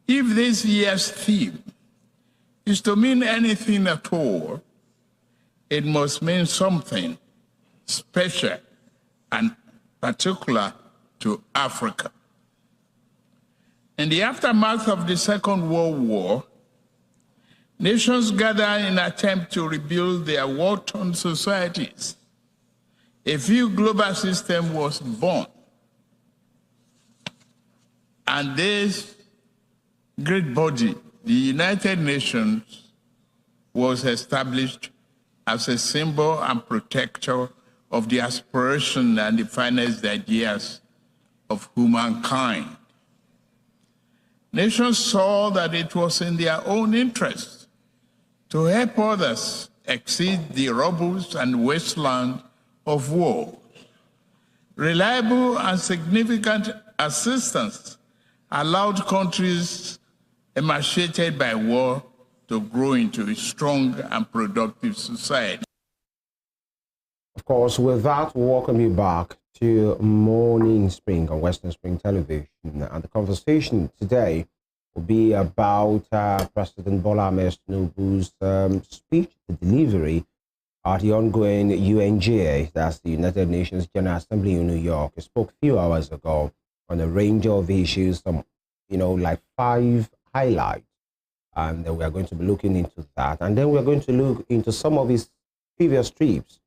if this year's theme is to mean anything at all, it must mean something special and particular to Africa. In the aftermath of the Second World War, nations gathered in an attempt to rebuild their war-torn societies. A new global system was born. And this great body, the United Nations, was established as a symbol and protector of the aspiration and the finest ideas of humankind. Nations saw that it was in their own interest to help others exceed the rubbles and wasteland of war. Reliable and significant assistance allowed countries emaciated by war to grow into a strong and productive society. Of course, with that, we welcome you back to Morning Spring on Western Spring Television. And the conversation today will be about President Bola Ahmed Tinubu's speech, the delivery at the ongoing UNGA, that's the United Nations General Assembly in New York. He spoke a few hours ago on a range of issues, some, like 5 highlights. And we are going to be looking into that. And then we're going to look into some of his previous trips,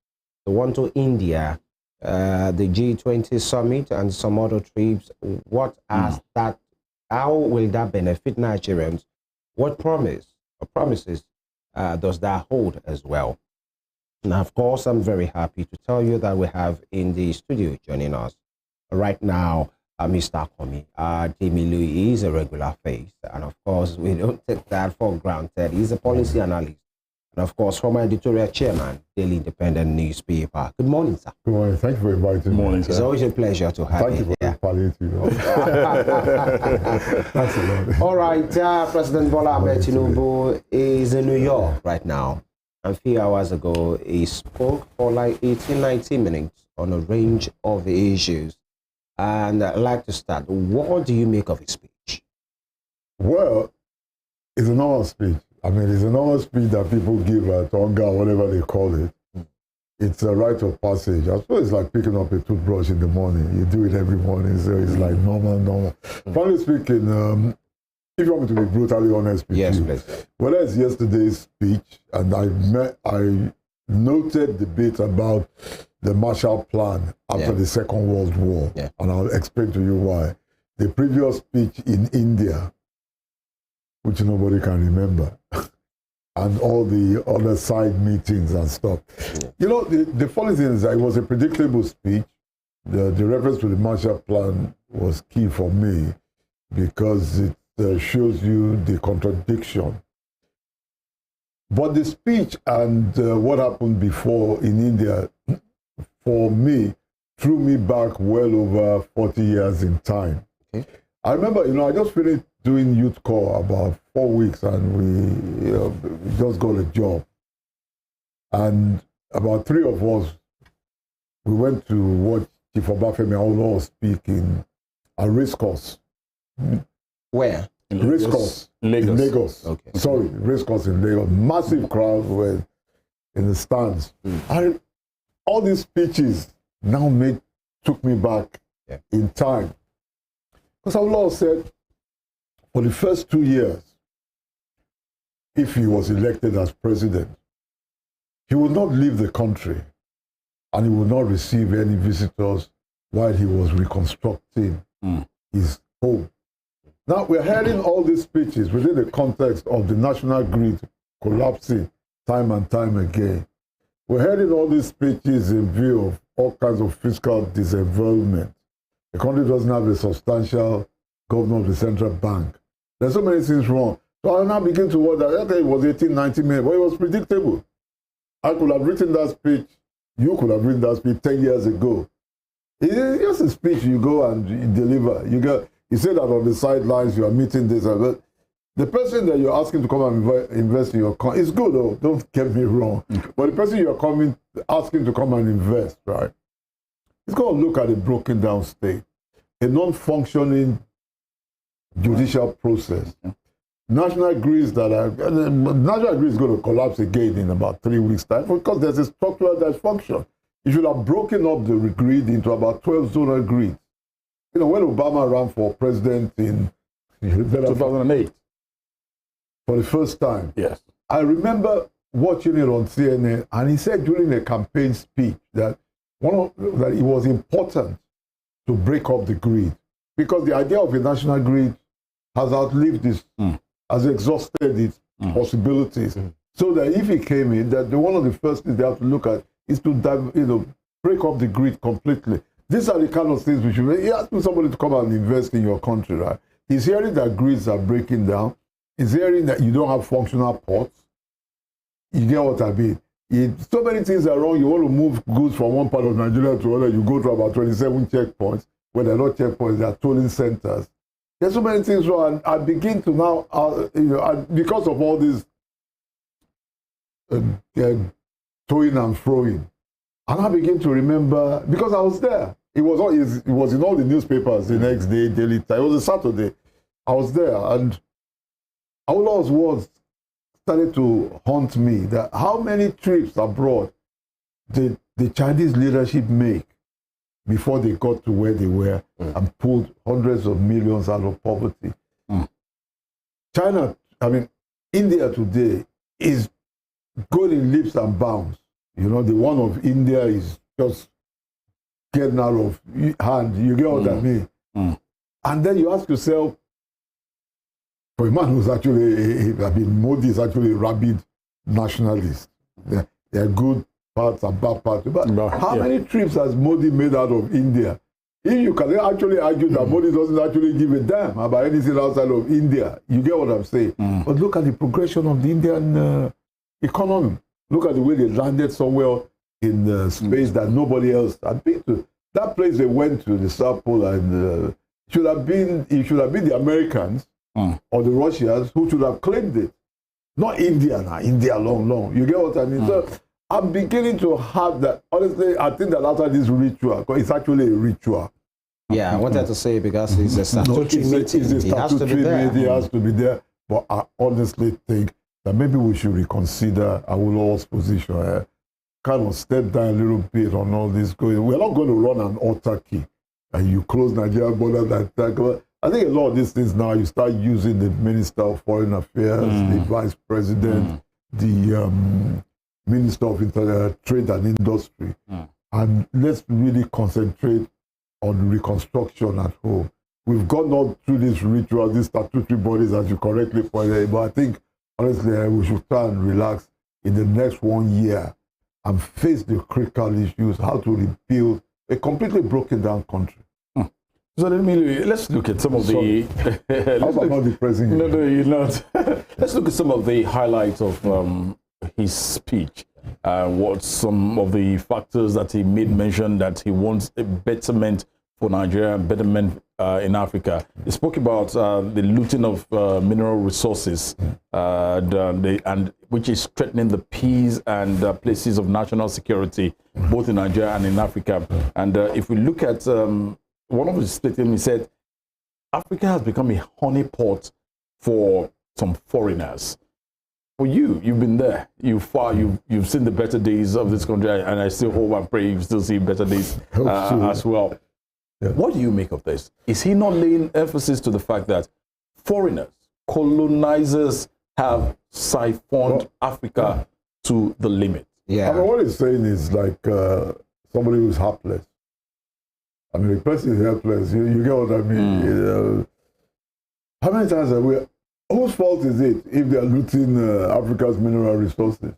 the one to India, the G20 summit, and some other trips. What has that? How will that benefit Nigerians? What promises does that hold as well? And of course, I'm very happy to tell you that we have in the studio joining us right now Mr. KANMI. ADEMILUYI is a regular face, and of course, we don't take that for granted. He's a policy analyst, and of course, former editorial chairman, Daily Independent newspaper. Good morning, sir. Good morning. Thank you for inviting me. It's always a pleasure to have you here. Thank you for That's a lot. All right, President Bola Ahmed Tinubu is in New York right now. And a few hours ago, he spoke for like 18-19 minutes on a range of issues. And I'd like to start. What do you make of his speech? Well, it's a normal speech. I mean, it's a normal speech that people give at TUNDE, whatever they call it. It's a rite of passage. I suppose it's like picking up a toothbrush in the morning. You do it every morning, so it's like normal. Frankly speaking, if you want me to be brutally honest with you, please. Whether it's yesterday's speech, and I noted debate about the Marshall Plan after the Second World War, and I'll explain to you why. The previous speech in India, which nobody can remember, and all the other side meetings and stuff. You know, the funny thing is that it was a predictable speech. The reference to the Marshall Plan was key for me because it shows you the contradiction. But the speech and what happened before in India, for me, threw me back well over 40 years in time. Okay. I remember, you know, I just finished doing youth corps about 4 weeks, and we just got a job. And about 3 of us, we went to watch Chief FEMI speak in a race course. Where? Race course in Lagos. Okay. Sorry, race course in Lagos. Massive crowd were in the stands. And all these speeches now took me back in time. Because our Lord said, for the first 2 years, if he was elected as president, he would not leave the country and he would not receive any visitors while he was reconstructing his home. Now, we're hearing all these speeches within the context of the national grid collapsing time and time again. We're hearing all these speeches in view of all kinds of fiscal disinvolvement. The country doesn't have a substantial governor of the central bank. There's so many things wrong. So I now begin to wonder, okay, it was 18-19 minutes, but it was predictable. I could have written that speech, you could have written that speech 10 years ago. It's just a speech you go and you deliver. You say that on the sidelines, you are meeting this and that. The person that you're asking to come and invest in your company is good, though, don't get me wrong. But the person you're asking to come and invest, right, he's going to look at a broken down state, a non-functioning judicial process. National grid is going to collapse again in about 3 weeks' time because there's a structural dysfunction. You should have broken up the grid into about 12 zonal grids. You know, when Obama ran for president in 2008, for the first time, yes, I remember watching it on CNN, and he said during a campaign speech that that it was important to break up the grid because the idea of a national grid has outlived this, has exhausted its possibilities. So that if he came in, that one of the first things they have to look at is to break up the grid completely. These are the kind of things we should. You're asking somebody to come and invest in your country, right? He's hearing that grids are breaking down. He's hearing that you don't have functional ports. You get what I mean? So many things are wrong. You want to move goods from one part of Nigeria to another. You go to about 27 checkpoints. Where they're not checkpoints, they're tolling centers. There's so many things wrong. And I begin to now, because of all this toing and froing, and I begin to remember, because I was there. It was in all the newspapers the next day, Daily Time. It was a Saturday. I was there, and all those words started to haunt me. That how many trips abroad did the Chinese leadership make before they got to where they were and pulled hundreds of millions out of poverty? China, India today is going in leaps and bounds. You know, the one of India is just getting out of hand. You get what I mean? And then you ask yourself, for a man who's actually, Modi is actually a rabid nationalist. They're good parts and back parts. But how many trips has Modi made out of India? If you can actually argue that Modi doesn't actually give a damn about anything outside of India, you get what I'm saying? But look at the progression of the Indian economy. Look at the way they landed somewhere in the space that nobody else had been to. That place they went to, the South Pole, and it should have been the Americans or the Russians who should have claimed it. Not India now, India long. You get what I mean? So I'm beginning to have that. Honestly, I think that after this ritual, it's actually a ritual. Yeah, I wanted to say because it's a statutory meeting. It's a statutory meeting. He has to be there. But I honestly think that maybe we should reconsider Awolowo's position. Kind of step down a little bit on all this going. We're not going to run an autarky and you close Nigeria border like that. I think a lot of these things now, you start using the Minister of Foreign Affairs, the Vice President, the Minister of Trade and Industry. And let's really concentrate on reconstruction at home. We've gone on through this ritual, these statutory bodies, as you correctly pointed out, but I think, honestly, we should try and relax in the next 1 year and face the critical issues, how to rebuild a completely broken down country. So let's look at some of the... not depressing. No, you're not. Let's look at some of the highlights of his speech. What some of the factors that he made mention that he wants a betterment for Nigeria, betterment in Africa. He spoke about the looting of mineral resources, and which is threatening the peace and places of national security, both in Nigeria and in Africa. And if we look at one of his statements, he said, Africa has become a honeypot for some foreigners. For you, you've been there. You've seen the better days of this country, and I still hope and pray you still see better days as well. Yeah. What do you make of this? Is he not laying emphasis to the fact that foreigners, colonizers, have siphoned Africa to the limit? Yeah. I mean, what he's saying is like somebody who's helpless. I mean, the person is helpless. You get what I mean? How many times have we... Whose fault is it if they are looting Africa's mineral resources?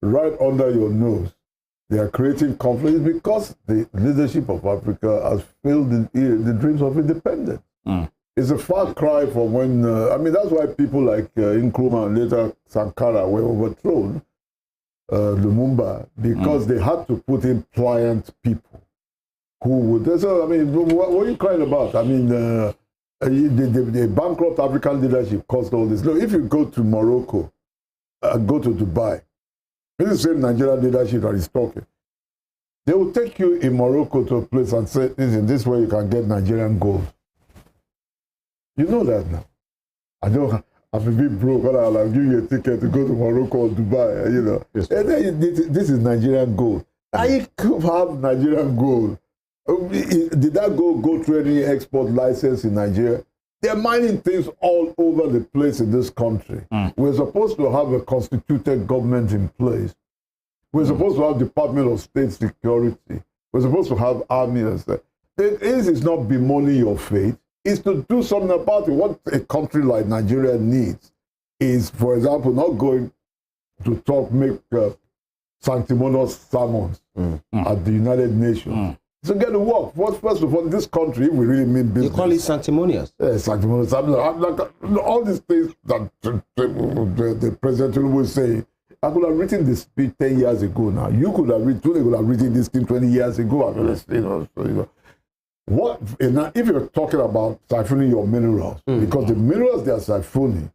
Right under your nose. They are creating conflict because the leadership of Africa has failed the dreams of independence. It's a far cry from when... I mean, that's why people like Nkrumah and later Sankara were overthrown, Lumumba, because they had to put in pliant people who would... So, I mean, what are you crying about? I mean... the bankrupt African leadership caused all this. Look, if you go to Morocco, go to Dubai, it's the same Nigerian leadership that is talking. They will take you in Morocco to a place and say, listen, this way you can get Nigerian gold. You know that now. I'm a bit broke, but I'll give you a ticket to go to Morocco or Dubai, you know. Yes. And then this is Nigerian gold. I could have Nigerian gold. Did that go through any export license in Nigeria? They're mining things all over the place in this country. We're supposed to have a constituted government in place. We're supposed to have Department of State Security. We're supposed to have armies. This is not bemoaning your fate. It's to do something about it. What a country like Nigeria needs is, for example, not going to make sanctimonious sermons at the United Nations. So get to work. First of all, this country, if we really mean business. You call it sanctimonious? Yeah, sanctimonious. All these things that the President Tinubu is saying, I could have written this speech 10 years ago now. You could have written this thing 20 years ago. What, if you're talking about siphoning your minerals, because the minerals they are siphoning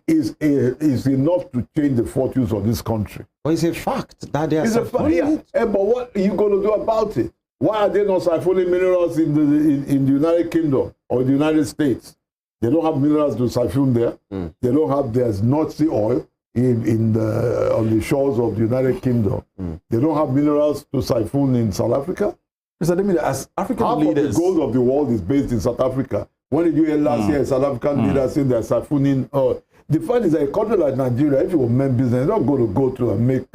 is enough to change the fortunes of this country. Well, it's a fact that they are siphoning it. But what are you going to do about it? Why are they not siphoning minerals in the United Kingdom or the United States? They don't have minerals to siphon there. They don't have, there's North Sea oil on the shores of the United Kingdom. They don't have minerals to siphon in South Africa. Mr. Ademiluyyi, as African half leaders... of the gold of the world is based in South Africa. When did you hear last year South African leaders saying they're siphoning? The fact is that a country like Nigeria, if you will mean business, you're not going to go to and make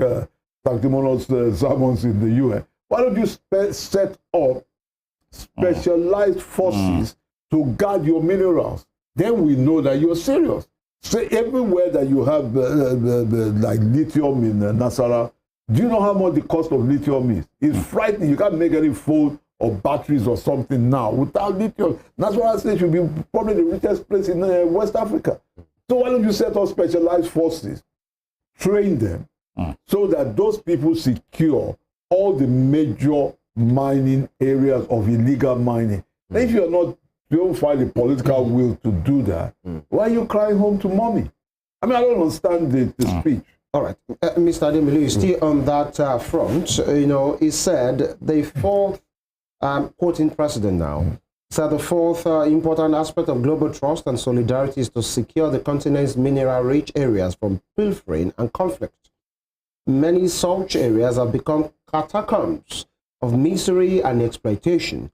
sanctimonious sermons in the UN. Why don't you set up specialized forces to guard your minerals? Then we know that you're serious. So everywhere that you have like lithium in Nasarawa, Do you know how much the cost of lithium is? It's frightening. You can't make any phone or batteries or something now without lithium. That's why I say it should be probably the richest place in West Africa. So why don't you set up specialized forces, train them, so that those people secure all the major mining areas of illegal mining? If you don't find the political will to do that, why are you crying home to mommy? I mean, I don't understand the speech. All right, Mr. ADEMILUYI, still on that front, you know, he said the fourth, quoting president now, said the fourth important aspect of global trust and solidarity is to secure the continent's mineral-rich areas from pilfering and conflict. Many such areas have become catacombs of misery and exploitation.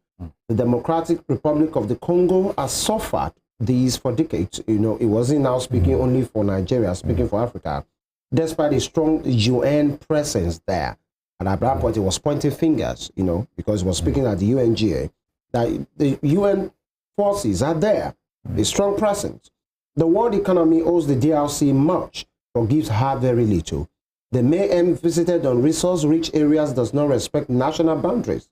The Democratic Republic of the Congo has suffered these for decades. You know, it wasn't now speaking only for Nigeria, speaking for Africa. Despite a strong UN presence there, and at that point it was pointing fingers, you know, because it was speaking at the UNGA, that the UN forces are there, a strong presence. The world economy owes the DRC much, but gives her very little. The mayhem visited on resource-rich areas does not respect national boundaries.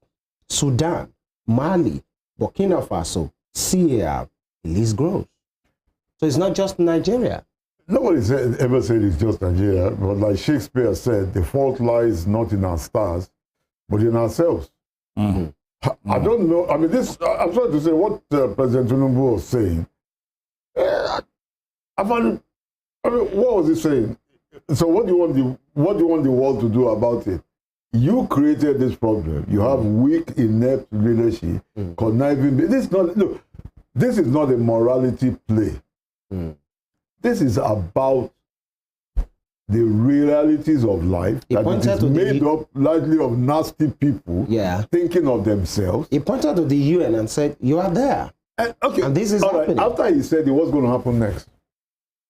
Sudan, Mali, Burkina Faso, Syria, the list grows. So it's not just Nigeria. Nobody ever said it's just Nigeria, but like Shakespeare said, the fault lies not in our stars, but in ourselves. I don't know. I mean, I'm trying to say what President Tinubu was saying. What was he saying? So what do you want the world to do about it? You created this problem. You have weak, inept leadership, conniving. This is not a morality play. This is about the realities of life. That it is made up largely of nasty people thinking of themselves. He pointed to the UN and said, you are there. And this is happening. After he said it, what's going to happen next?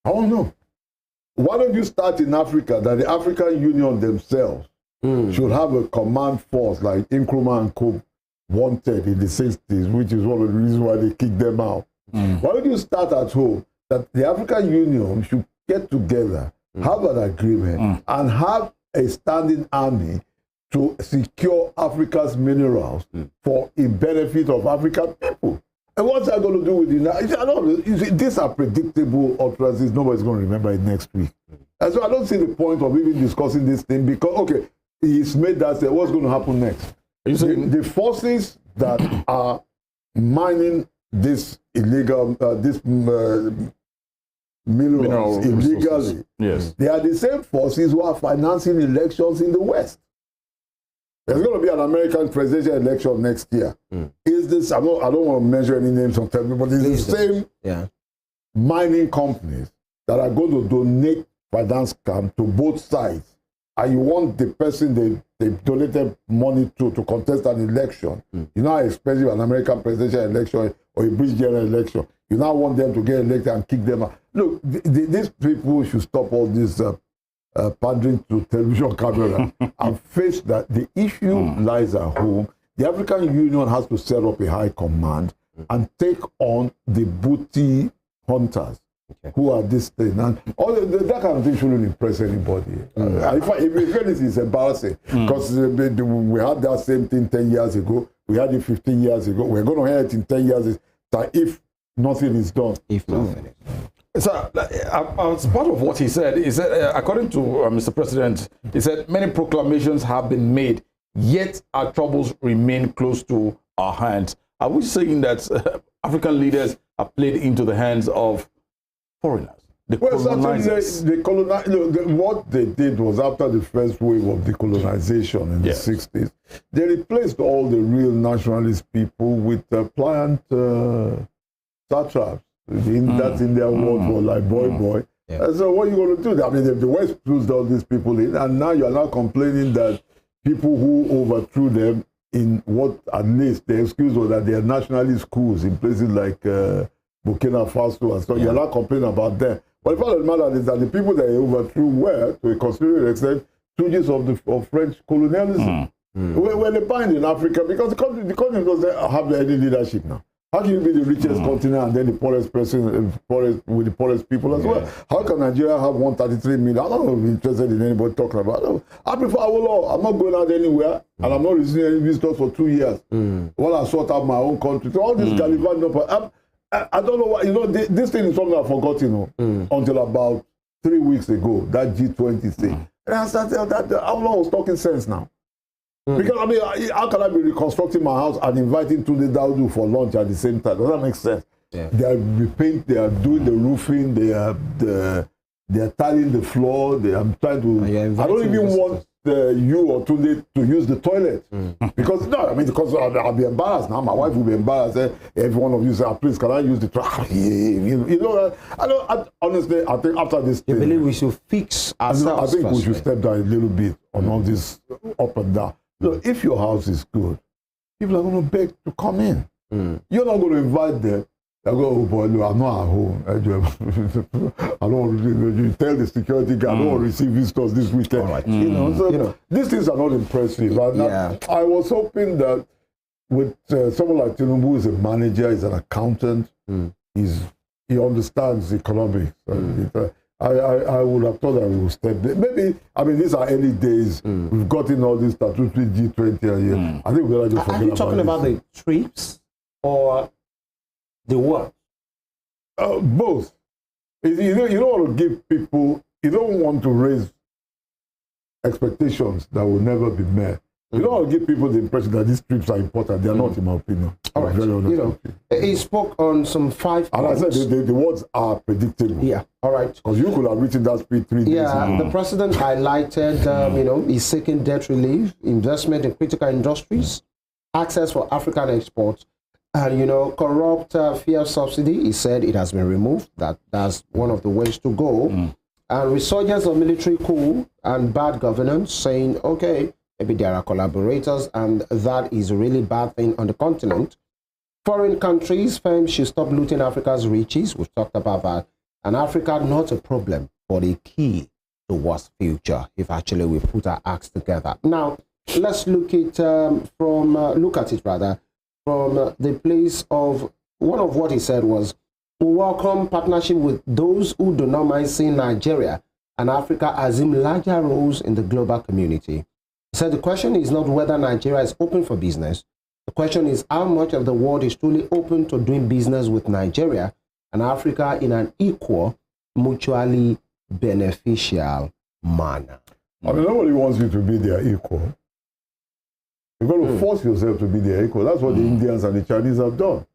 I don't know. Why don't you start in Africa, that the African Union themselves should have a command force like Nkrumah and Co. wanted in the 60s, which is one of the reasons why they kicked them out. Why don't you start at home, that the African Union should get together, have an agreement, and have a standing army to secure Africa's minerals for the benefit of African people. And what's that going to do with you? These are predictable utterances. Nobody's going to remember it next week. And so I don't see the point of even discussing this thing because, okay, he's made that say, what's going to happen next? The forces that are mining this illegal, minerals illegally, they are the same forces who are financing elections in the West. There's going to be an American presidential election next year. Is this, I don't want to measure any names on television, but it's the same mining companies that are going to donate finance camp to both sides. And you want the person they donated money to contest an election. You know how expensive an American presidential election or a British general election. You now want them to get elected and kick them out. Look, these people should stop all this pandering to television camera and face that the issue lies at home. The African Union has to set up a high command and take on the booty hunters who are this thing. And all that kind of thing shouldn't impress anybody. If anything, it's embarrassing because we had that same thing 10 years ago. We had it 15 years ago. We're going to hear it in 10 years if nothing is done. If nothing is done. So, as part of what he said, according to Mr. President, he said many proclamations have been made, yet our troubles remain close to our hands. Are we saying that African leaders are played into the hands of foreigners? What they did was after the first wave of decolonization in the 60s, they replaced all the real nationalist people with pliant satraps. That's in their word for like boy. And so what are you going to do? I mean, the West pushed all these people in, and now you're now complaining that people who overthrew them in what at least the excuse was that they are nationalist schools in places like Burkina Faso and stuff. You're not complaining about them. But the fact of the matter is that the people that they overthrew were, to a considerable extent, stooges of French colonialism. When they bind in Africa, because the country doesn't have any leadership now. How can you be the richest continent and then the poorest person, with the poorest people as well? How can Nigeria have 133 million? I don't know if I'm interested in anybody talking about it. I prefer Awolowo. I'm not going out anywhere, and I'm not receiving any visitors for 2 years. While I sort out my own country. So all this Galivan, I don't know why. You know, this thing is something I've forgotten until about 3 weeks ago, that G20 thing. And I started that Awolowo was talking sense now. Because, I mean, how can I be reconstructing my house and inviting TUNDE IDOWU for lunch at the same time? Does that make sense? Yeah. They are repainting, they are doing the roofing, they are tiling the floor, they are trying to... I don't even want you or TUNDE to use the toilet. Because, no, I mean, because I'll be embarrassed now. My wife will be embarrassed. Every one of you say, please, can I use the toilet? You know, honestly, I think after this... You believe we should fix ourselves? I think we should step down a little bit on all this up and down. Look, if your house is good, people are going to beg to come in. You're not going to invite them. They go, oh boy, look, I'm not at home. I don't want to, you tell the security guard, I don't want to receive visitors this weekend. Right. You know, so these things are not impressive. I was hoping that with someone like Tinubu, who's a manager, he's an accountant, he understands economics. I would have thought that we would step there. Maybe, I mean, these are early days. We've gotten all these statutory G20 here. I think we're just forget about it. Are you talking about the trips or the what? Both. You don't want to give people, you don't want to raise expectations that will never be met. You don't want to give people the impression that these trips are important. They are not, in my opinion. All right. He spoke on some 5 points. And I said the words are predictable. Yeah. All right. Because you could have written that speech 3 days ago. Yeah. The president highlighted, he's seeking debt relief, investment in critical industries, access for African exports, and, corrupt fuel subsidy. He said it has been removed. That's one of the ways to go. And resurgence of military coup and bad governance, saying, okay, maybe there are collaborators, and that is a really bad thing on the continent. Foreign countries, FEMI should stop looting Africa's riches. We've talked about that. And Africa, not a problem, but a key towards future, if actually we put our acts together. Now, let's look at it from the place of, one of what he said was, we welcome partnership with those who do not mind seeing Nigeria and Africa assume larger roles in the global community. He said the question is not whether Nigeria is open for business. The question is how much of the world is truly open to doing business with Nigeria and Africa in an equal, mutually beneficial manner. I mean, nobody wants you to be their equal. You've got to force yourself to be their equal. That's what the Indians and the Chinese have done.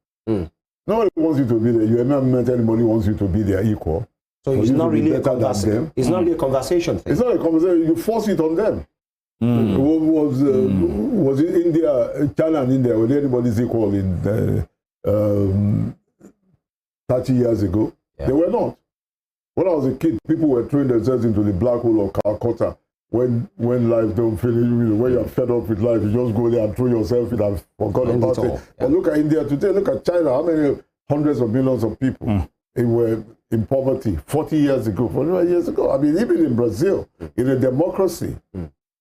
Nobody wants you to be there. You have not met anybody who wants you to be their equal. So it's not really a conversation. It's not really a conversation thing. It's not a conversation. You force it on them. Was it India, China and India, were anybody's equal in 30 years ago? Yeah. They were not. When I was a kid, people were throwing themselves into the black hole of Calcutta. When life don't finish, when you're fed up with life, you just go there and throw yourself in and forgot about it. Yeah. But look at India today, look at China, how many hundreds of millions of people were in poverty 40 years ago, 45 years ago. I mean, even in Brazil, in a democracy,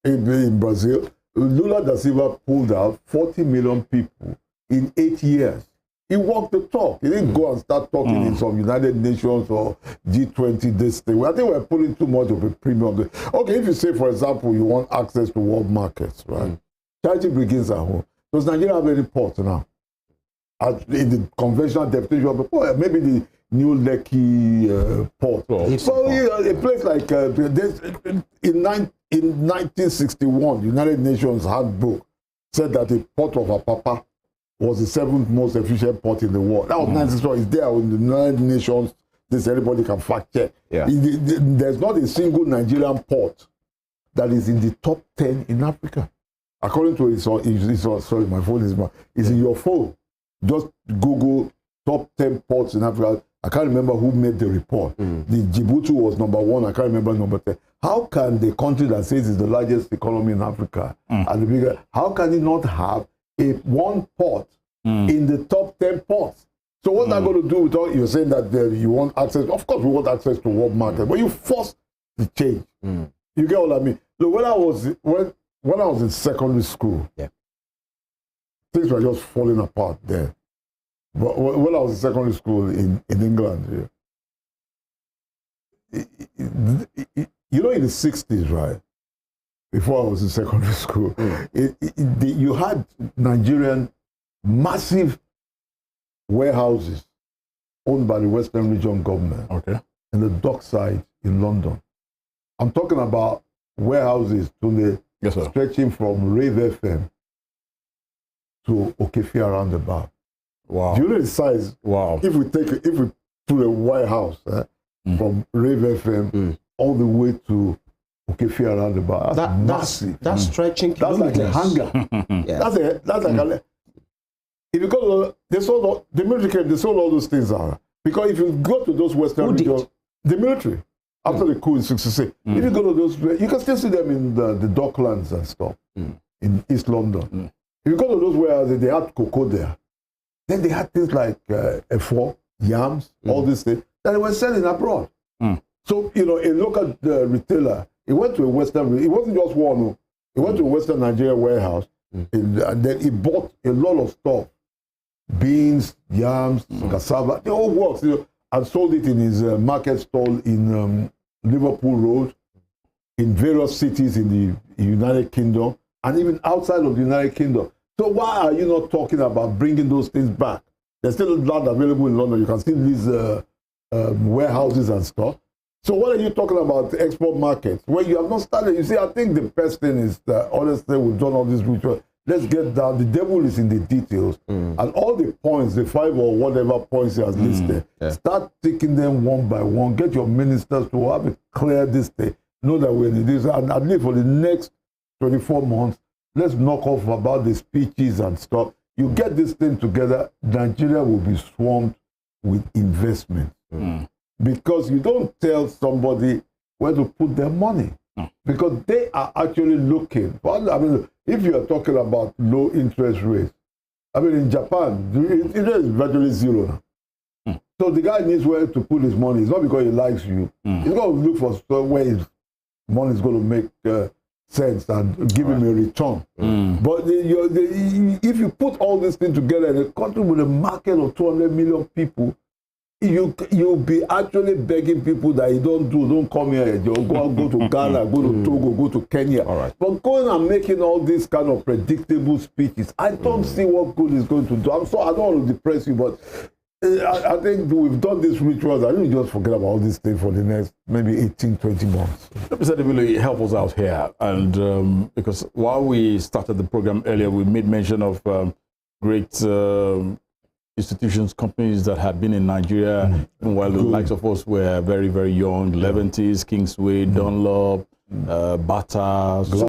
in Brazil, Lula da Silva pulled out 40 million people in 8 years. He walked the talk. He didn't go and start talking in some United Nations or G20 this thing. I think we're putting too much of a premium. Okay, if you say, for example, you want access to world markets, right? Charity begins at home. Does Nigeria have any ports now? In the conventional definition of the port, maybe the New Lekki port. So a place like this, in 1961, the United Nations handbook said that the port of Apapa was the 7th most efficient port in the world. That was 1961. It's there in the United Nations. This anybody can fact check. Yeah. There's not a single Nigerian port that is in the top 10 in Africa. According to sorry, my phone is in your phone. Just Google top 10 ports in Africa. I can't remember who made the report. The Djibouti was number 1. I can't remember number 10. How can the country that says it's the largest economy in Africa and the bigger, how can it not have one port in the top 10 ports? So what's that going to do with all, you're saying that you want access? Of course we want access to world market, but you force the change. You get what I mean? Look, when I was in secondary school, things were just falling apart there. But when I was in secondary school in England, you know, in the 60s, right? Before I was in secondary school, you had Nigerian massive warehouses owned by the Western Region government. Okay. In the dockside in London. I'm talking about warehouses stretching from Rave FM to Okefia roundabout. Wow. Do you know the size? Wow. If we put a Warehouse from Rave FM all the way to Okefia roundabout, that's massive. That's stretching kilometers. That's like a hangar. That's like a. If you go to the military, they sold all those things out. Because if you go to those Western regions, the military, after the coup in 66, if you go to those, you can still see them in the docklands and stuff in East London. If you go to those warehouses, they had cocoa there. Then they had things like F4, yams, all these things that they were selling abroad. So, you know, a local retailer, he went to a Western, it wasn't just one, he went to a Western Nigeria warehouse, and then he bought a lot of stuff, beans, yams, cassava, the whole works, you know, and sold it in his market stall in Liverpool Road, in various cities in the United Kingdom, and even outside of the United Kingdom. So why are you not talking about bringing those things back? There's still land available in London. You can still lease warehouses and stuff. So what are you talking about the export markets? Well, you have not started. You see, I think the best thing is that, honestly, we've done all this ritual. Let's get down. The devil is in the details. And all the points, the 5 or whatever points he has listed, start taking them one by one. Get your ministers to have it clear this thing. Know that we're in this. And at least for the next 24 months, let's knock off about the speeches and stuff. You get this thing together, Nigeria will be swarmed with investment. Because you don't tell somebody where to put their money. Because they are actually looking. I mean, if you are talking about low interest rates, I mean, in Japan, the interest is virtually zero now. So the guy needs where to put his money. It's not because he likes you. He's going to look for somewhere his money is going to make sense and give him a return. But if you put all these things together in a country with a market of 200 million people, you'll be actually begging people that you don't come here. You go to Ghana, go to Togo, go to Kenya. But going and making all these kind of predictable speeches, I don't see what good is going to do. I don't want to depress you, but I think we've done these rituals. I really just forget about all these things for the next maybe 18, 20 months. Mr. ADEMILUYI, help us out here. And because while we started the program earlier, we made mention of great institutions, companies that had been in Nigeria, while the likes of us were very, very young, Leventis, Kingsway, Dunlop, Bata.